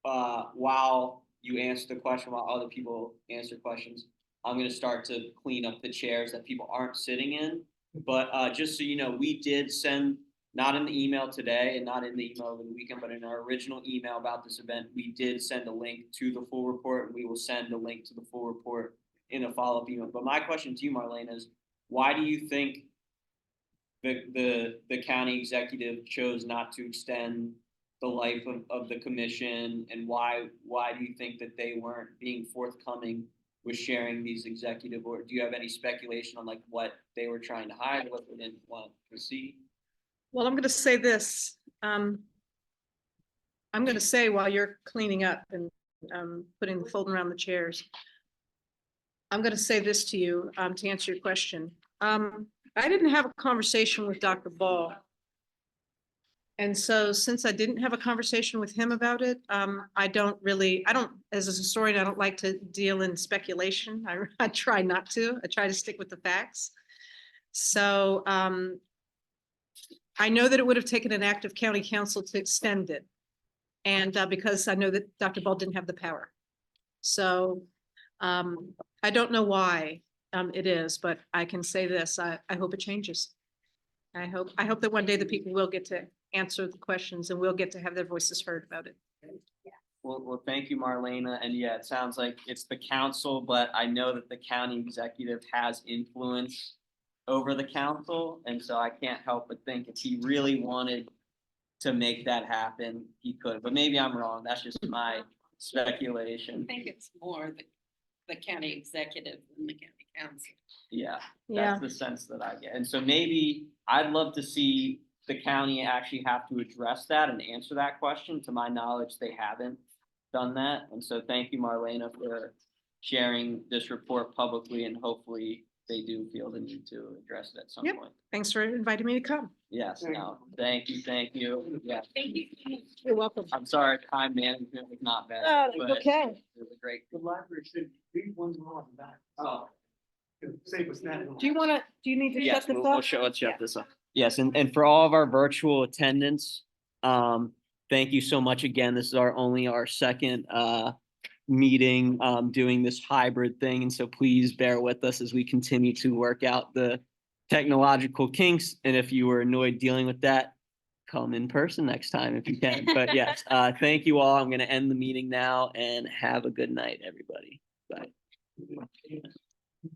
while you answer the question, while other people answer questions, I'm going to start to clean up the chairs that people aren't sitting in. But just so you know, we did send, not in the email today and not in the email over the weekend, but in our original email about this event, we did send a link to the full report, and we will send a link to the full report in a follow-up email. But my question to you, Marlena, is why do you think the county executive chose not to extend the life of the commission, and why do you think that they weren't being forthcoming with sharing these executive, or do you have any speculation on like what they were trying to hide, what they didn't want to see? Well, I'm going to say this. I'm going to say while you're cleaning up and putting the folding around the chairs, I'm going to say this to you to answer your question. I didn't have a conversation with Dr. Ball. And so since I didn't have a conversation with him about it, I don't, as a historian, I don't like to deal in speculation. I try not to. I try to stick with the facts. So I know that it would have taken an act of county council to extend it. And because I know that Dr. Ball didn't have the power. So I don't know why it is, but I can say this, I hope it changes. I hope that one day the people will get to answer the questions and we'll get to have their voices heard about it. Well, thank you, Marlena. And yeah, it sounds like it's the council, but I know that the county executive has influence over the council. And so I can't help but think if he really wanted to make that happen, he could. But maybe I'm wrong. That's just my speculation. I think it's more the county executive than the county council. Yeah, that's the sense that I get. And so maybe I'd love to see the county actually have to address that and answer that question. To my knowledge, they haven't done that. And so thank you, Marlena, for sharing this report publicly, and hopefully they do feel the need to address it at some point. Thanks for inviting me to come. Yes, no, thank you. Yeah. Thank you. You're welcome. I'm sorry, time management was not bad. Oh, but okay. It was a great. The library should read one more on the back. Oh. Do you need to Yes, shut this we'll off? let's shut this off. Yes, and for all of our virtual attendants, thank you so much again. This is our second meeting doing this hybrid thing. And so please bear with us as we continue to work out the technological kinks. And if you were annoyed dealing with that, come in person next time if you can. But yes, thank you all. I'm going to end the meeting now and have a good night, everybody. Bye.